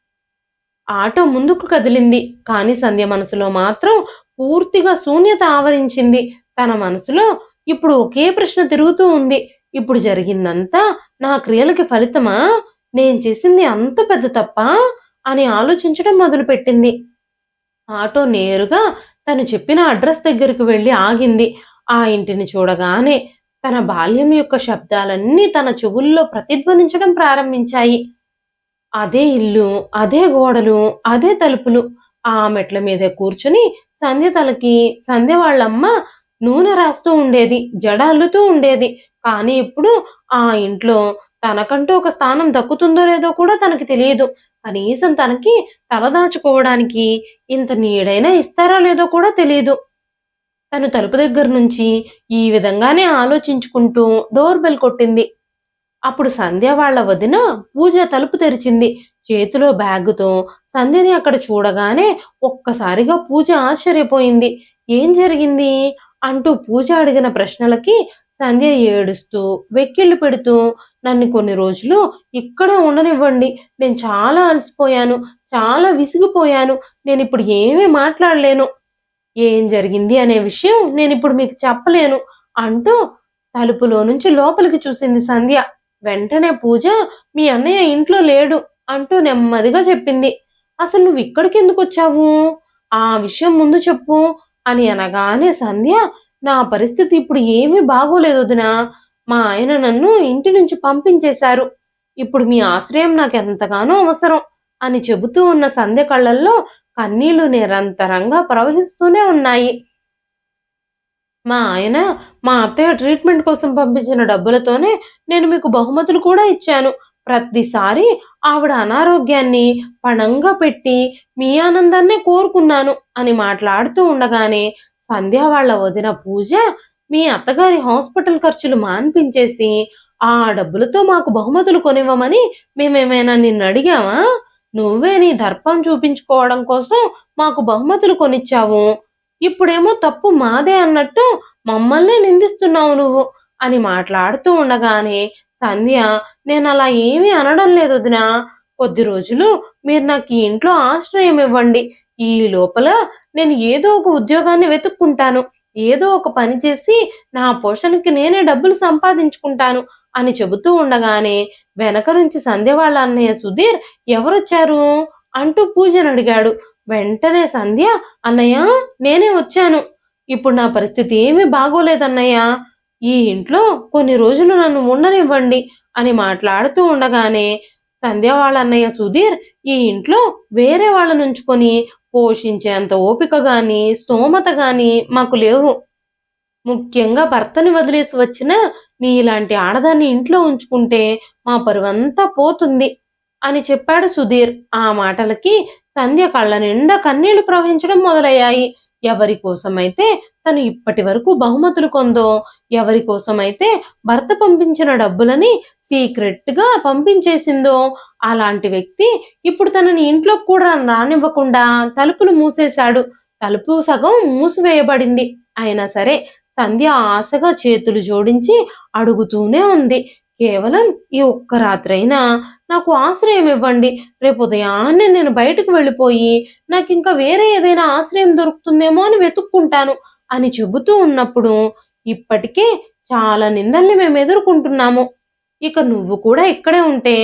ఆటో ముందుకు కదిలింది. కానీ సంధ్య మనసులో మాత్రం పూర్తిగా శూన్యత ఆవరించింది. తన మనసులో ఇప్పుడు ఒకే ప్రశ్న తిరుగుతూ ఉంది. ఇప్పుడు జరిగిందంతా నా క్రియలకి ఫలితమా? నేను చేసింది అంత పెద్ద తప్పా? అని ఆలోచించడం మొదలుపెట్టింది. ఆటో నేరుగా తను చెప్పిన అడ్రస్ దగ్గరికి వెళ్లి ఆగింది. ఆ ఇంటిని చూడగానే తన బాల్యం యొక్క శబ్దాలన్నీ తన చెవుల్లో ప్రతిధ్వనించడం ప్రారంభించాయి. అదే ఇల్లు, అదే గోడలు, అదే తలుపులు. ఆ మెట్ల మీదే కూర్చుని సంధ్య వాళ్ళమ్మ నూనె రాస్తూ ఉండేది. జడ అల్లుతూ ఉండేది. కానీ ఇప్పుడు ఆ ఇంట్లో తనకంటూ ఒక స్థానం దక్కుతుందో లేదో కూడా తనకి తెలియదు. కనీసం తనకి తలదాచుకోవడానికి ఇంత నీడైనా ఇస్తారా లేదో కూడా తెలీదు. తను తలుపు దగ్గర నుంచి ఈ విధంగానే ఆలోచించుకుంటూ డోర్ బెల్ కొట్టింది. అప్పుడు సంధ్య వాళ్ళ వదిన పూజ తలుపు తెరిచింది. చేతిలో బ్యాగుతో సంధ్యని అక్కడ చూడగానే ఒక్కసారిగా పూజ ఆశ్చర్యపోయింది. "ఏం జరిగింది?" అంటూ పూజ అడిగిన ప్రశ్నలకి సంధ్య ఏడుస్తూ, వెక్కిళ్ళు పెడుతూ, "నన్ను కొన్ని రోజులు ఇక్కడే ఉండనివ్వండి. నేను చాలా అలసిపోయాను. చాలా విసిగిపోయాను. నేనిప్పుడు ఏమీ మాట్లాడలేను. ఏం జరిగింది అనే విషయం నేనిప్పుడు మీకు చెప్పలేను" అంటూ తలుపులో నుంచి లోపలికి చూసింది సంధ్య. వెంటనే పూజ, "మీ అన్నయ్య ఇంట్లో లేడు" అంటూ నెమ్మదిగా చెప్పింది. "అసలు నువ్విక్కడికెందుకొచ్చావు? ఆ విషయం ముందు చెప్పు" అని అనగానే సంధ్య, "నా పరిస్థితి ఇప్పుడు ఏమీ బాగోలేదు వదినా. మా ఆయన నన్ను ఇంటి నుంచి పంపించేశారు. ఇప్పుడు మీ ఆశ్రయం నాకెంతగానో అవసరం" అని చెబుతూ ఉన్న సంధ్య కళ్ళల్లో కన్నీళ్లు నిరంతరంగా ప్రవహిస్తూనే ఉన్నాయి. మా ఆయన మా అత్తయ్య ట్రీట్మెంట్ కోసం పంపించిన డబ్బులతోనే నేను మీకు బహుమతులు కూడా ఇచ్చాను. ప్రతిసారి ఆవిడ అనారోగ్యాన్ని పణంగా పెట్టి మీ ఆనందాన్నే కోరుకున్నాను అని మాట్లాడుతూ ఉండగానే సంధ్య వాళ్ళ వదిన పూజ, "మీ అత్తగారి హాస్పిటల్ ఖర్చులు మాన్పించేసి ఆ డబ్బులతో మాకు బహుమతులు కొనివ్వమని మేమేమైనా నిన్ను అడిగామా? నువ్వే నీ దర్పం చూపించుకోవడం కోసం మాకు బహుమతులు కొనిచ్చావు. ఇప్పుడేమో తప్పు మాదే అన్నట్టు మమ్మల్నే నిందిస్తున్నావు నువ్వు" అని మాట్లాడుతూ ఉండగానే సంధ్య, నేనలా ఏమీ అనడం లేదు వదినా. కొద్ది రోజులు మీరు నాకు ఈ ఇంట్లో ఆశ్రయం ఇవ్వండి. ఈ లోపల నేను ఏదో ఒక ఉద్యోగాన్ని వెతుక్కుంటాను. ఏదో ఒక పని చేసి నా పోషణకి నేనే డబ్బులు సంపాదించుకుంటాను అని చెబుతూ ఉండగానే వెనక నుంచి సంధ్య వాళ్ళ అన్నయ్య సుధీర్ ఎవరొచ్చారు అంటూ పూజనడిగాడు. వెంటనే సంధ్య, అన్నయ్య నేనే వచ్చాను. ఇప్పుడు నా పరిస్థితి ఏమీ బాగోలేదన్నయ్య. ఈ ఇంట్లో కొన్ని రోజులు నన్ను ఉండనివ్వండి అని మాట్లాడుతూ ఉండగానే సంధ్య వాళ్ళ అన్నయ్య సుధీర్, ఈ ఇంట్లో వేరే వాళ్ళని ఉంచుకొని పోషించేంత ఓపిక గాని స్తోమత గాని మాకు లేవు. ముఖ్యంగా భర్తని వదిలేసి వచ్చిన నీలాంటి ఆడదాన్ని ఇంట్లో ఉంచుకుంటే మా పరువంతా పోతుంది అని చెప్పాడు సుధీర్. ఆ మాటలకి సంధ్య కళ్ళ నిండా కన్నీళ్లు ప్రవహించడం మొదలయ్యాయి. ఎవరి కోసమైతే తను ఇప్పటి వరకు బహుమతులు కొందో, ఎవరి కోసమైతే భర్త పంపించిన డబ్బులని సీక్రెట్ గా పంపించేసిందో, అలాంటి వ్యక్తి ఇప్పుడు తనని ఇంట్లో కూడా రానివ్వకుండా తలుపులు మూసేశాడు. తలుపు సగం మూసివేయబడింది. అయినా సరే సంధ్య ఆశగా చేతులు జోడించి అడుగుతూనే ఉంది. కేవలం ఈ ఒక్క రాత్రైనా నాకు ఆశ్రయం ఇవ్వండి. రేపు ఉదయాన్నే నేను బయటకు వెళ్ళిపోయి నాకింకా వేరే ఏదైనా ఆశ్రయం దొరుకుతుందేమో అని వెతుక్కుంటాను అని చెబుతూ ఉన్నప్పుడు, ఇప్పటికే చాలా నిందల్ని మేము ఎదుర్కొంటున్నాము. ఇక నువ్వు కూడా ఇక్కడే ఉంటే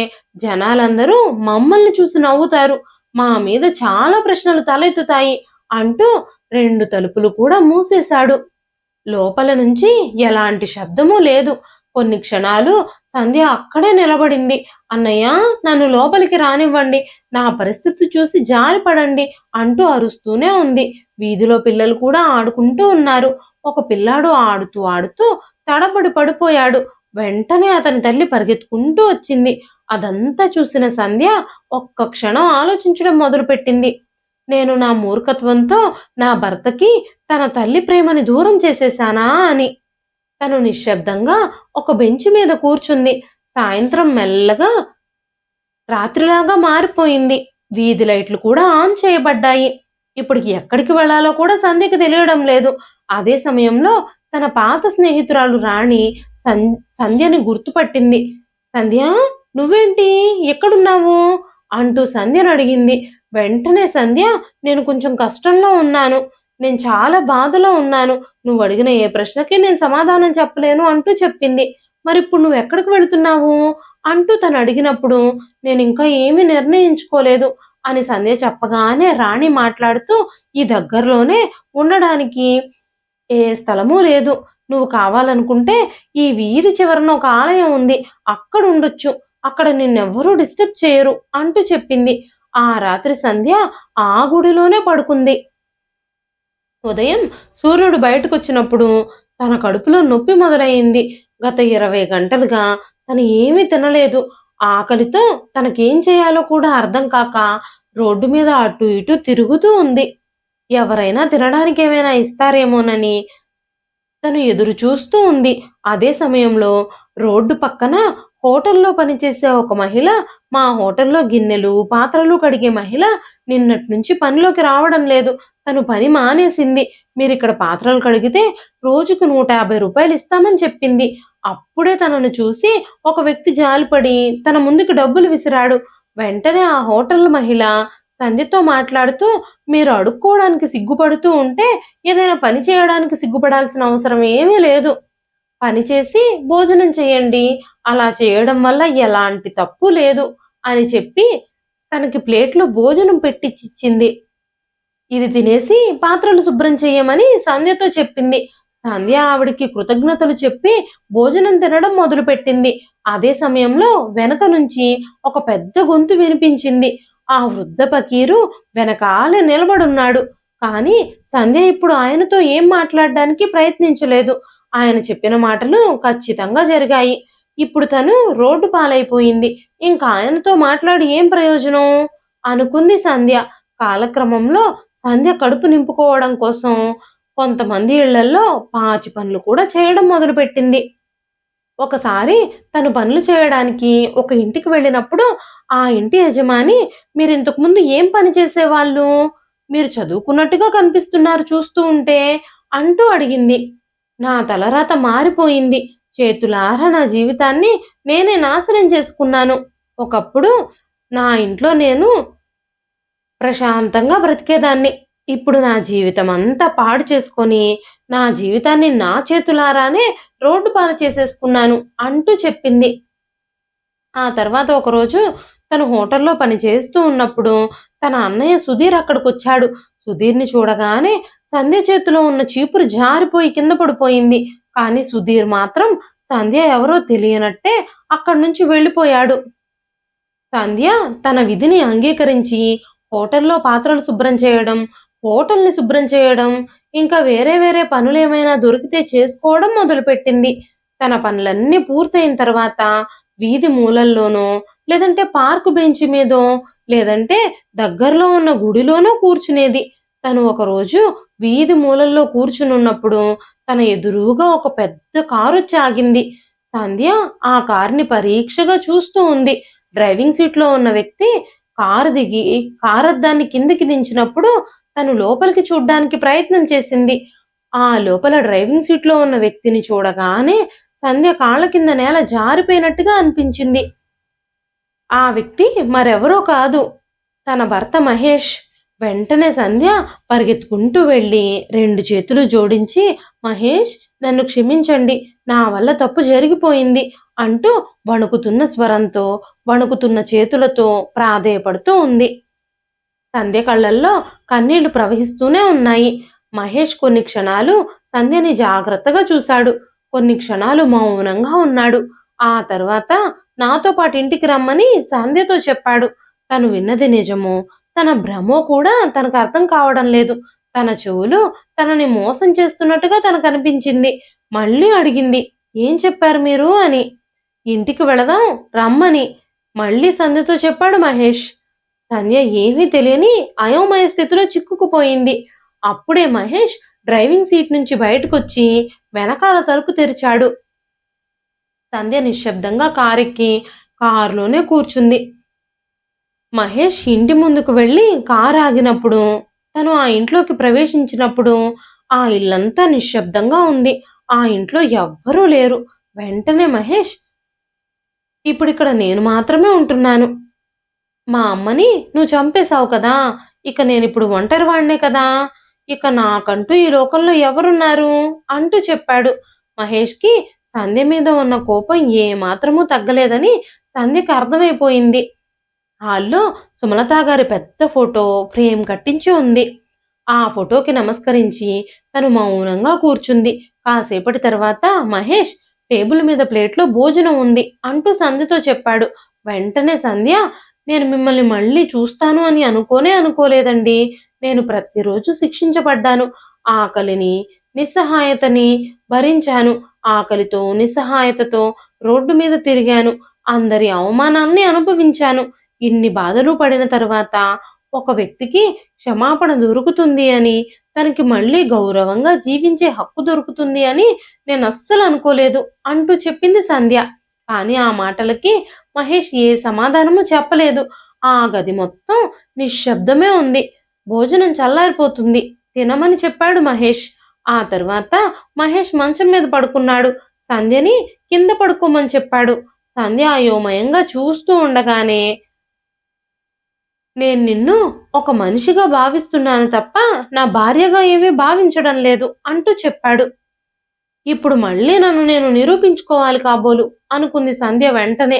జనాలందరూ మమ్మల్ని చూసి నవ్వుతారు. మా మీద చాలా ప్రశ్నలు తలెత్తుతాయి అంటూ 2 తలుపులు కూడా మూసేశాడు. లోపల నుంచి ఎలాంటి శబ్దమూ లేదు. కొన్ని క్షణాలు సంధ్య అక్కడే నిలబడింది. అన్నయ్య, నన్ను లోపలికి రానివ్వండి. నా పరిస్థితి చూసి జాలిపడండి అంటూ అరుస్తూనే ఉంది. వీధిలో పిల్లలు కూడా ఆడుకుంటూ ఉన్నారు. ఒక పిల్లాడు ఆడుతూ ఆడుతూ తడబడి పడిపోయాడు. వెంటనే అతని తల్లి పరిగెత్తుకుంటూ వచ్చింది. అదంతా చూసిన సంధ్య ఒక్క క్షణం ఆలోచించడం మొదలుపెట్టింది. నేను నా మూర్ఖత్వంతో నా భర్తకి తన తల్లి ప్రేమని దూరం చేసేశానా అని. తను నిశ్శబ్దంగా ఒక బెంచ్ మీద కూర్చుంది. సాయంత్రం మెల్లగా రాత్రిలాగా మారిపోయింది. వీధి లైట్లు కూడా ఆన్ చేయబడ్డాయి. ఇప్పుడు ఎక్కడికి వెళ్లాలో కూడా సంధ్యకి తెలియడం లేదు. అదే సమయంలో తన పాత స్నేహితురాలు రాణి సంధ్యని గుర్తుపట్టింది. సంధ్య, నువ్వేంటి ఎక్కడున్నావు అంటూ సంధ్యను అడిగింది. వెంటనే సంధ్య, నేను కొంచెం కష్టంలో ఉన్నాను. నేను చాలా బాధలో ఉన్నాను. నువ్వు అడిగిన ఏ ప్రశ్నకి నేను సమాధానం చెప్పలేను అంటూ చెప్పింది. మరిప్పుడు నువ్వు ఎక్కడికి వెళుతున్నావు అంటూ తను అడిగినప్పుడు, నేను ఇంకా ఏమీ నిర్ణయించుకోలేదు అని సంధ్య చెప్పగానే రాణి మాట్లాడుతూ, ఈ దగ్గరలోనే ఉండడానికి ఏ స్థలమూ లేదు. నువ్వు కావాలనుకుంటే ఈ వీధి చివరన ఒక ఆలయం ఉంది, అక్కడ ఉండొచ్చు. అక్కడ నిన్నెవ్వరూ డిస్టర్బ్ చేయరు అంటూ చెప్పింది. ఆ రాత్రి సంధ్య ఆ గుడిలోనే పడుకుంది. ఉదయం సూర్యుడు బయటకొచ్చినప్పుడు తన కడుపులో నొప్పి మొదలైంది. గత 20 గంటలుగా తను ఏమీ తినలేదు. ఆకలితో తనకేం చేయాలో కూడా అర్థం కాక రోడ్డు మీద అటు ఇటు తిరుగుతూ ఉంది. ఎవరైనా తినడానికి ఏమైనా ఇస్తారేమోనని తను ఎదురు చూస్తూ ఉంది. అదే సమయంలో రోడ్డు పక్కన హోటల్లో పనిచేసే ఒక మహిళ, మా హోటల్లో గిన్నెలు పాత్రలు కడిగే మహిళ నిన్నటి నుంచి పనిలోకి రావడం లేదు. తను పని మానేసింది. మీరిక్కడ పాత్రలు కడిగితే రోజుకు 150 రూపాయలు ఇస్తామని చెప్పింది. అప్పుడే తనను చూసి ఒక వ్యక్తి జాలిపడి తన ముందుకు డబ్బులు విసిరాడు. వెంటనే ఆ హోటల్ మహిళ సంధ్యతో మాట్లాడుతూ, మీరు అడుక్కోవడానికి సిగ్గుపడుతూ ఉంటే ఏదైనా పని చేయడానికి సిగ్గుపడాల్సిన అవసరం ఏమీ లేదు. పని చేసి భోజనం చేయండి. అలా చేయడం వల్ల ఎలాంటి తప్పు లేదు అని చెప్పి తనకి ప్లేట్లో భోజనం పెట్టిచ్చిచ్చింది. ఇది తినేసి పాత్రలు శుభ్రం చెయ్యమని సంధ్యతో చెప్పింది. సంధ్య ఆవిడికి కృతజ్ఞతలు చెప్పి భోజనం తినడం మొదలుపెట్టింది. అదే సమయంలో వెనక నుంచి ఒక పెద్ద గొంతు వినిపించింది. ఆ వృద్ధ ఫకీరు వెనకాలే నిలబడున్నాడు. కానీ సంధ్య ఇప్పుడు ఆయనతో ఏం మాట్లాడడానికి ప్రయత్నించలేదు. ఆయన చెప్పిన మాటలు ఖచ్చితంగా జరిగాయి. ఇప్పుడు తను రోడ్డు పాలైపోయింది. ఇంకా ఆయనతో మాట్లాడి ఏం ప్రయోజనం అనుకుంది సంధ్య. కాలక్రమంలో సంధ్య కడుపు నింపుకోవడం కోసం కొంతమంది ఇళ్లల్లో పాచి పనులు కూడా చేయడం మొదలుపెట్టింది. ఒకసారి తను పనులు చేయడానికి ఒక ఇంటికి వెళ్ళినప్పుడు ఆ ఇంటి యజమాని, మీరు ఇంతకు ముందు ఏం పని చేసేవాళ్ళు? మీరు చదువుకున్నట్టుగా కనిపిస్తున్నారు చూస్తూ ఉంటే అంటూ అడిగింది. నా తలరాత మారిపోయింది. చేతులారా నా జీవితాన్ని నేనే నాశనం చేసుకున్నాను. ఒకప్పుడు నా ఇంట్లో నేను ప్రశాంతంగా బ్రతికేదాన్ని. ఇప్పుడు నా జీవితం అంతా పాడు చేసుకొని, నా జీవితాన్ని నా చేతులారానే రోడ్డు పాలు చేసేసుకున్నాను అంటూ చెప్పింది. ఆ తర్వాత ఒకరోజు తను హోటల్లో పని చేస్తూ ఉన్నప్పుడు తన అన్నయ్య సుధీర్ అక్కడికొచ్చాడు. సుధీర్‌ని చూడగానే సంధ్య చేతిలో ఉన్న చీపురు జారిపోయి కింద పడిపోయింది. కానీ సుధీర్ మాత్రం సంధ్య ఎవరో తెలియనట్టే అక్కడి నుంచి వెళ్ళిపోయాడు. సంధ్య తన విధిని అంగీకరించి హోటల్లో పాత్రలు శుభ్రం చేయడం, హోటల్‌ని శుభ్రం చేయడం, ఇంకా వేరే వేరే పనులేమైనా దొరికితే చేసుకోవడం మొదలుపెట్టింది. తన పనులన్నీ పూర్తయిన తర్వాత వీధి మూలల్లోనో, లేదంటే పార్కు బెంచి మీదో, లేదంటే దగ్గరలో ఉన్న గుడిలోనో కూర్చునేది. తను ఒకరోజు వీధి మూలల్లో కూర్చునున్నప్పుడు తన ఎదురుగా ఒక పెద్ద కారొచ్చి ఆగింది. సంధ్య ఆ కారుని పరీక్షగా చూస్తూ ఉంది. డ్రైవింగ్ సీట్‌లో ఉన్న వ్యక్తి కారు దిగి కారద్దాన్ని కిందకి దించినప్పుడు తను లోపలికి చూడ్డానికి ప్రయత్నం చేసింది. ఆ లోపల డ్రైవింగ్ సీట్‌లో ఉన్న వ్యక్తిని చూడగానే సంధ్య కాళ్ళ కింద నేల జారిపోయినట్టుగా అనిపించింది. ఆ వ్యక్తి మరెవరో కాదు, తన భర్త మహేష్. వెంటనే సంధ్య పరిగెత్తుకుంటూ వెళ్ళి 2 చేతులు జోడించి, "మహేష్, నన్ను క్షమించండి. నా వల్ల తప్పు జరిగిపోయింది" అంటూ వణుకుతున్న స్వరంతో, వణుకుతున్న చేతులతో ప్రాధేయపడుతూ ఉంది. సంధ్య కళ్ళల్లో కన్నీళ్లు ప్రవహిస్తూనే ఉన్నాయి. మహేష్ కొన్ని క్షణాలు సంధ్యని జాగ్రత్తగా చూశాడు. కొన్ని క్షణాలు మౌనంగా ఉన్నాడు. ఆ తర్వాత నాతో పాటు ఇంటికి రమ్మని సంధ్యతో చెప్పాడు. తను విన్నది నిజమో, తన భ్రమో కూడా తనకు అర్థం కావడం లేదు. తన చెవులు తనని మోసం చేస్తున్నట్టుగా తనకనిపించింది. మళ్ళీ అడిగింది, "ఏం చెప్పారు మీరు?" అని. "ఇంటికి వెళదాం రమ్మని" మళ్ళీ సంధ్యతో చెప్పాడు మహేష్. సంధ్య ఏమీ తెలియని అయోమయ స్థితిలో చిక్కుకుపోయింది. అప్పుడే మహేష్ డ్రైవింగ్ సీట్ నుంచి బయటకొచ్చి వెనకాల తలుపు తెరిచాడు. సంధ్య నిశ్శబ్దంగా కారెక్కి కారులోనే కూర్చుంది. మహేష్ ఇంటి ముందుకు వెళ్ళి కారు ఆగినప్పుడు, తను ఆ ఇంట్లోకి ప్రవేశించినప్పుడు ఆ ఇల్లంతా నిశ్శబ్దంగా ఉంది. ఆ ఇంట్లో ఎవ్వరూ లేరు. వెంటనే మహేష్, "ఇప్పుడిక్కడ నేను మాత్రమే ఉంటున్నాను. మా అమ్మని నువ్వు చంపేశావు కదా! ఇక నేనిప్పుడు ఒంటరివాడినే కదా! ఇక నాకంటూ ఈ లోకంలో ఎవరున్నారు?" అంటూ చెప్పాడు. మహేష్‌కి సంధ్య మీద ఉన్న కోపం ఏమాత్రమూ తగ్గలేదని సంధ్యకి అర్థమైపోయింది. హాల్‌లో సుమలత గారి పెద్ద ఫోటో ఫ్రేమ్ కట్టించి ఉంది. ఆ ఫోటోకి నమస్కరించి తను మౌనంగా కూర్చుంది. కాసేపటి తర్వాత మహేష్, "టేబుల్ మీద ప్లేట్‌లో భోజనం ఉంది" అంటూ సంధ్యతో చెప్పాడు. వెంటనే సంధ్య, "నేను మిమ్మల్ని మళ్ళీ చూస్తాను అని అనుకోనే అనుకోలేదండి. నేను ప్రతిరోజు శిక్షించబడ్డాను. ఆకలిని, నిస్సహాయతని భరించాను. ఆకలితో, నిస్సహాయతతో రోడ్డు మీద తిరిగాను. అందరి అవమానాల్ని అనుభవించాను. ఇన్ని బాధలు పడిన తర్వాత ఒక వ్యక్తికి క్షమాపణ దొరుకుతుంది అని, తనకి మళ్ళీ గౌరవంగా జీవించే హక్కు దొరుకుతుంది అని నేనస్సలు అనుకోలేదు" అంటూ చెప్పింది సంధ్య. కానీ ఆ మాటలకి మహేష్ ఏ సమాధానము చెప్పలేదు. ఆ గది మొత్తం నిశ్శబ్దమే ఉంది. "భోజనం చల్లారిపోతుంది. తినమని" చెప్పాడు మహేష్. ఆ తర్వాత మహేష్ మంచం మీద పడుకున్నాడు. సంధ్యని కింద పడుకోమని చెప్పాడు. సంధ్య అయోమయంగా చూస్తూ ఉండగానే, "నేను నిన్ను ఒక మనిషిగా భావిస్తున్నాను తప్ప నా భార్యగా ఏమీ భావించడం లేదు" అంటూ చెప్పాడు. ఇప్పుడు మళ్ళీ నన్ను నేను నిరూపించుకోవాలి కాబోలు అనుకుంది సంధ్య వెంటనే.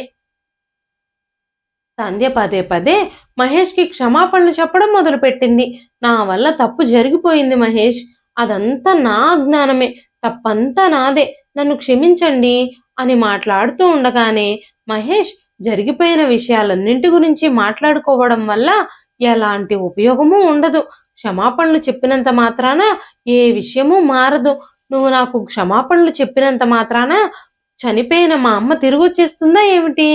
సంధ్య పదే పదే మహేష్‌కి క్షమాపణలు చెప్పడం మొదలుపెట్టింది. "నా వల్ల తప్పు జరిగిపోయింది మహేష్. అదంతా నా అజ్ఞానమే. తప్పంతా నాదే. నన్ను క్షమించండి" అని మాట్లాడుతూ ఉండగానే మహేష్, "జరిగిపోయిన విషయాలన్నింటి గురించి మాట్లాడుకోవడం వల్ల ఎలాంటి ఉపయోగమూ ఉండదు. క్షమాపణలు చెప్పినంత మాత్రాన ఏ విషయమూ మారదు. నువ్వు నాకు క్షమాపణలు చెప్పినంత మాత్రాన చనిపోయిన మా అమ్మ తిరిగొచ్చేస్తుందా ఏమిటి?"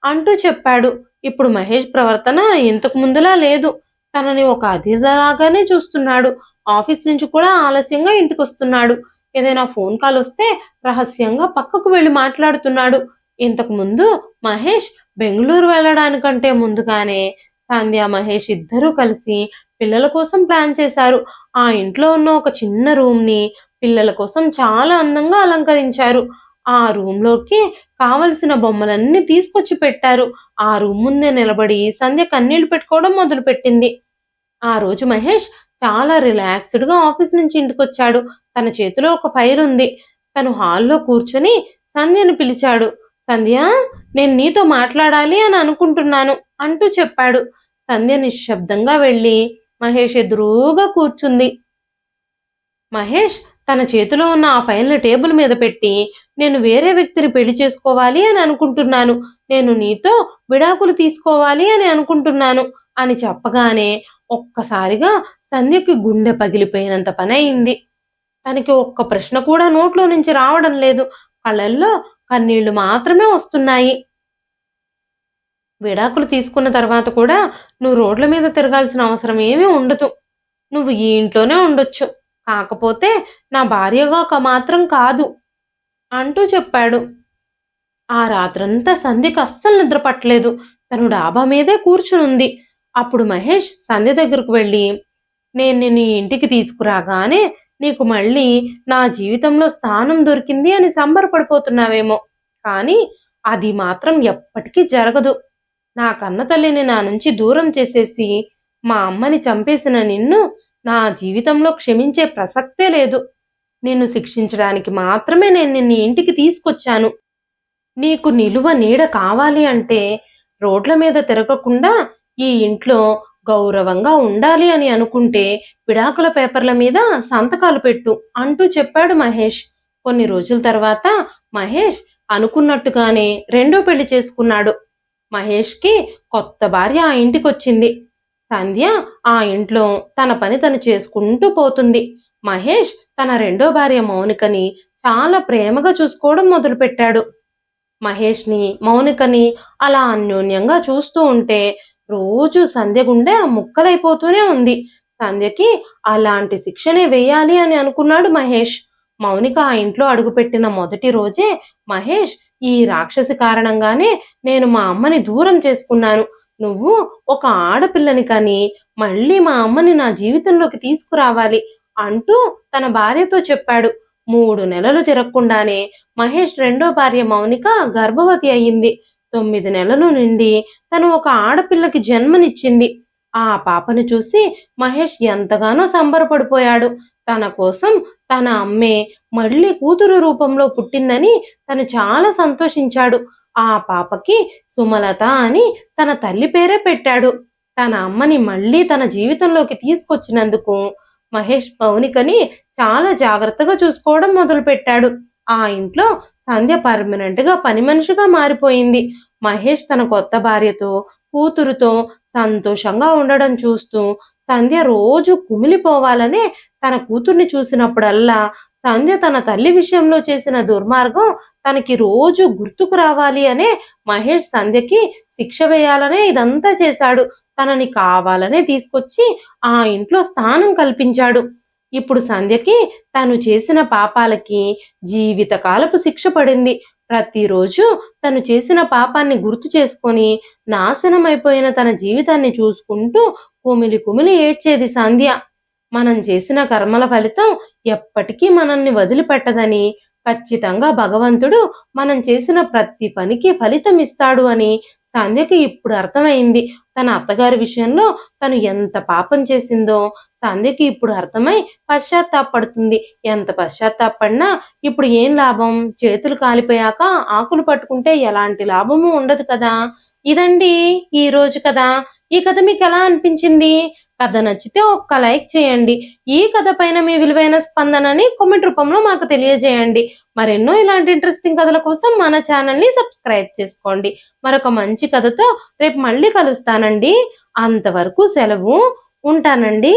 అంటూ చెప్పాడు. ఇప్పుడు మహేష్ ప్రవర్తన ఇంతకు ముందులా లేదు. తనని ఒక అతిథిలాగానే చూస్తున్నాడు. ఆఫీస్ నుంచి కూడా ఆలస్యంగా ఇంటికొస్తున్నాడు. ఏదైనా ఫోన్ కాల్ వస్తే రహస్యంగా పక్కకు వెళ్లి మాట్లాడుతున్నాడు. ఇంతకు ముందు మహేష్ బెంగుళూరు వెళ్ళడానికంటే ముందుగానే సంధ్య, మహేష్ ఇద్దరూ కలిసి పిల్లల కోసం ప్లాన్ చేశారు. ఆ ఇంట్లో ఉన్న ఒక చిన్న రూమ్‌ని పిల్లల కోసం చాలా అందంగా అలంకరించారు. ఆ రూమ్‌లోకి కావలసిన బొమ్మలన్నీ తీసుకొచ్చి పెట్టారు. ఆ రూమ్ ముందే నిలబడి సంధ్య కన్నీళ్లు పెట్టుకోవడం మొదలుపెట్టింది. ఆ రోజు మహేష్ చాలా రిలాక్స్‌డ్‌గా ఆఫీస్ నుంచి ఇంటికొచ్చాడు. తన చేతిలో ఒక ఫైల్ ఉంది. తను హాల్‌లో కూర్చొని సంధ్యను పిలిచాడు. "సంధ్య, నేను నీతో మాట్లాడాలి అని అనుకుంటున్నాను" అంటూ చెప్పాడు. సంధ్య నిశ్శబ్దంగా వెళ్ళి మహేష్ ఎదురుగా కూర్చుంది. మహేష్ తన చేతిలో ఉన్న ఆ ఫైల్‌ని టేబుల్ మీద పెట్టి, "నేను వేరే వ్యక్తిని పెళ్లి చేసుకోవాలి అని అనుకుంటున్నాను. నేను నీతో విడాకులు తీసుకోవాలి అని అనుకుంటున్నాను" అని చెప్పగానే ఒక్కసారిగా సంధ్యకి గుండె పగిలిపోయినంత పనయింది. తనకి ఒక్క ప్రశ్న కూడా నోట్లో నుంచి రావడం లేదు. కళ్ళల్లో కన్నీళ్లు మాత్రమే వస్తున్నాయి. "విడాకులు తీసుకున్న తర్వాత కూడా నువ్వు రోడ్ల మీద తిరగాల్సిన అవసరం ఏమీ ఉండదు. నువ్వు ఈ ఇంట్లోనే ఉండొచ్చు. కాకపోతే నా భార్యగా మాత్రం కాదు" అంటూ చెప్పాడు. ఆ రాత్రంతా సంధ్యకి అస్సలు నిద్ర పట్టలేదు. తను డాబా మీదే కూర్చునుంది. అప్పుడు మహేష్ సంధ్య దగ్గరకు వెళ్ళి, "నేను నిన్ను ఈ ఇంటికి తీసుకురాగానే నీకు మళ్ళీ నా జీవితంలో స్థానం దొరికింది అని సంబరపడిపోతున్నావేమో. కానీ అది మాత్రం ఎప్పటికీ జరగదు. నా కన్నతల్లిని నా నుంచి దూరం చేసేసి, మా అమ్మని చంపేసిన నిన్ను నా జీవితంలో క్షమించే ప్రసక్తే లేదు. నిన్ను శిక్షించడానికి మాత్రమే నేను నిన్ను ఈ ఇంటికి తీసుకొచ్చాను. నీకు నిలువ నీడ కావాలి అంటే రోడ్ల మీద తిరగకుండా ఈ ఇంట్లో గౌరవంగా ఉండాలి అని అనుకుంటే విడాకుల పేపర్ల మీద సంతకాలు పెట్టు" అంటూ చెప్పాడు మహేష్. కొన్ని రోజుల తర్వాత మహేష్ అనుకున్నట్టుగానే రెండో పెళ్లి చేసుకున్నాడు. మహేష్‌కి కొత్త భార్య ఆ ఇంటికొచ్చింది. సంధ్య ఆ ఇంట్లో తన పని తను చేసుకుంటూ పోతుంది. మహేష్ తన రెండో భార్య మౌనికని చాలా ప్రేమగా చూసుకోవడం మొదలుపెట్టాడు. మహేష్‌ని, మౌనికని అలా అన్యోన్యంగా చూస్తూ ఉంటే రోజు సంధ్య గుండె ముక్కలైపోతూనే ఉంది. సంధ్యకి అలాంటి శిక్షనే వేయాలి అని అనుకున్నాడు మహేష్. మౌనిక ఆ ఇంట్లో అడుగుపెట్టిన మొదటి రోజే మహేష్, "ఈ రాక్షసి కారణంగానే నేను మా అమ్మని దూరం చేసుకున్నాను. నువ్వు ఒక ఆడపిల్లని కని మళ్ళీ మా అమ్మని నా జీవితంలోకి తీసుకురావాలి" అంటూ తన భార్యతో చెప్పాడు. 3 నెలలు తిరగకుండానే మహేష్ రెండో భార్య మౌనిక గర్భవతి అయింది. 9 నెలలు నిండి తను ఒక ఆడపిల్లకి జన్మనిచ్చింది. ఆ పాపను చూసి మహేష్ ఎంతగానో సంబరపడిపోయాడు. తన కోసం తన అమ్మే మళ్ళీ కూతురు రూపంలో పుట్టిందని తను చాలా సంతోషించాడు. ఆ పాపకి సుమలత అని తన తల్లి పేరే పెట్టాడు. తన అమ్మని మళ్ళీ తన జీవితంలోకి తీసుకొచ్చినందుకు మహేష్ మౌనికని చాలా జాగ్రత్తగా చూసుకోవడం మొదలుపెట్టాడు. ఆ ఇంట్లో సంధ్య పర్మనెంట్‌గా పని మనిషిగా మారిపోయింది. మహేష్ తన కొత్త భార్యతో, కూతురుతో సంతోషంగా ఉండడం చూస్తూ సంధ్య రోజు కుమిలిపోవాలనే తన కూతుర్ని చూసినప్పుడల్లా సంధ్య తన తల్లి విషయంలో చేసిన దుర్మార్గం తనకి రోజు గుర్తుకు రావాలి అనే మహేష్ సంధ్యకి శిక్ష వేయాలనే ఇదంతా చేశాడు. తనని కావాలనే తీసుకొచ్చి ఆ ఇంట్లో స్థానం కల్పించాడు. ఇప్పుడు సంధ్యకి తను చేసిన పాపాలకి జీవితకాలపు శిక్ష పడింది. ప్రతిరోజు తను చేసిన పాపాన్ని గుర్తు చేసుకొని నాశనమైపోయిన తన జీవితాన్ని చూసుకుంటూ కుమిలి కుమిలి ఏడ్చేది సంధ్య. మనం చేసిన కర్మల ఫలితం ఎప్పటికీ మనల్ని వదిలిపెట్టదని, ఖచ్చితంగా భగవంతుడు మనం చేసిన ప్రతి పనికి ఫలితం ఇస్తాడు అని సంధ్యకి ఇప్పుడు అర్థమైంది. తన అత్తగారి విషయంలో తను ఎంత పాపం చేసిందో సంధ్యకి ఇప్పుడు అర్థమై పశ్చాత్తాపపడుతుంది. ఎంత పశ్చాత్తాపపడినా ఇప్పుడు ఏం లాభం? చేతులు కాలిపోయాక ఆకులు పట్టుకుంటే ఎలాంటి లాభము ఉండదు కదా! ఇదండి ఈ రోజు కథ. ఈ కథ మీకెలా అనిపించింది? కథ నచ్చితే ఒక్క లైక్ చేయండి. ఈ కథ పైన మీ విలువైన స్పందనని కామెంట్ రూపంలో మాకు తెలియజేయండి. మరెన్నో ఇలాంటి ఇంట్రెస్టింగ్ కథల కోసం మన ఛానల్‌ని సబ్స్క్రైబ్ చేసుకోండి. మరొక మంచి కథతో రేపు మళ్ళీ కలుస్తానండి. అంతవరకు సెలవు. ఉంటానండి.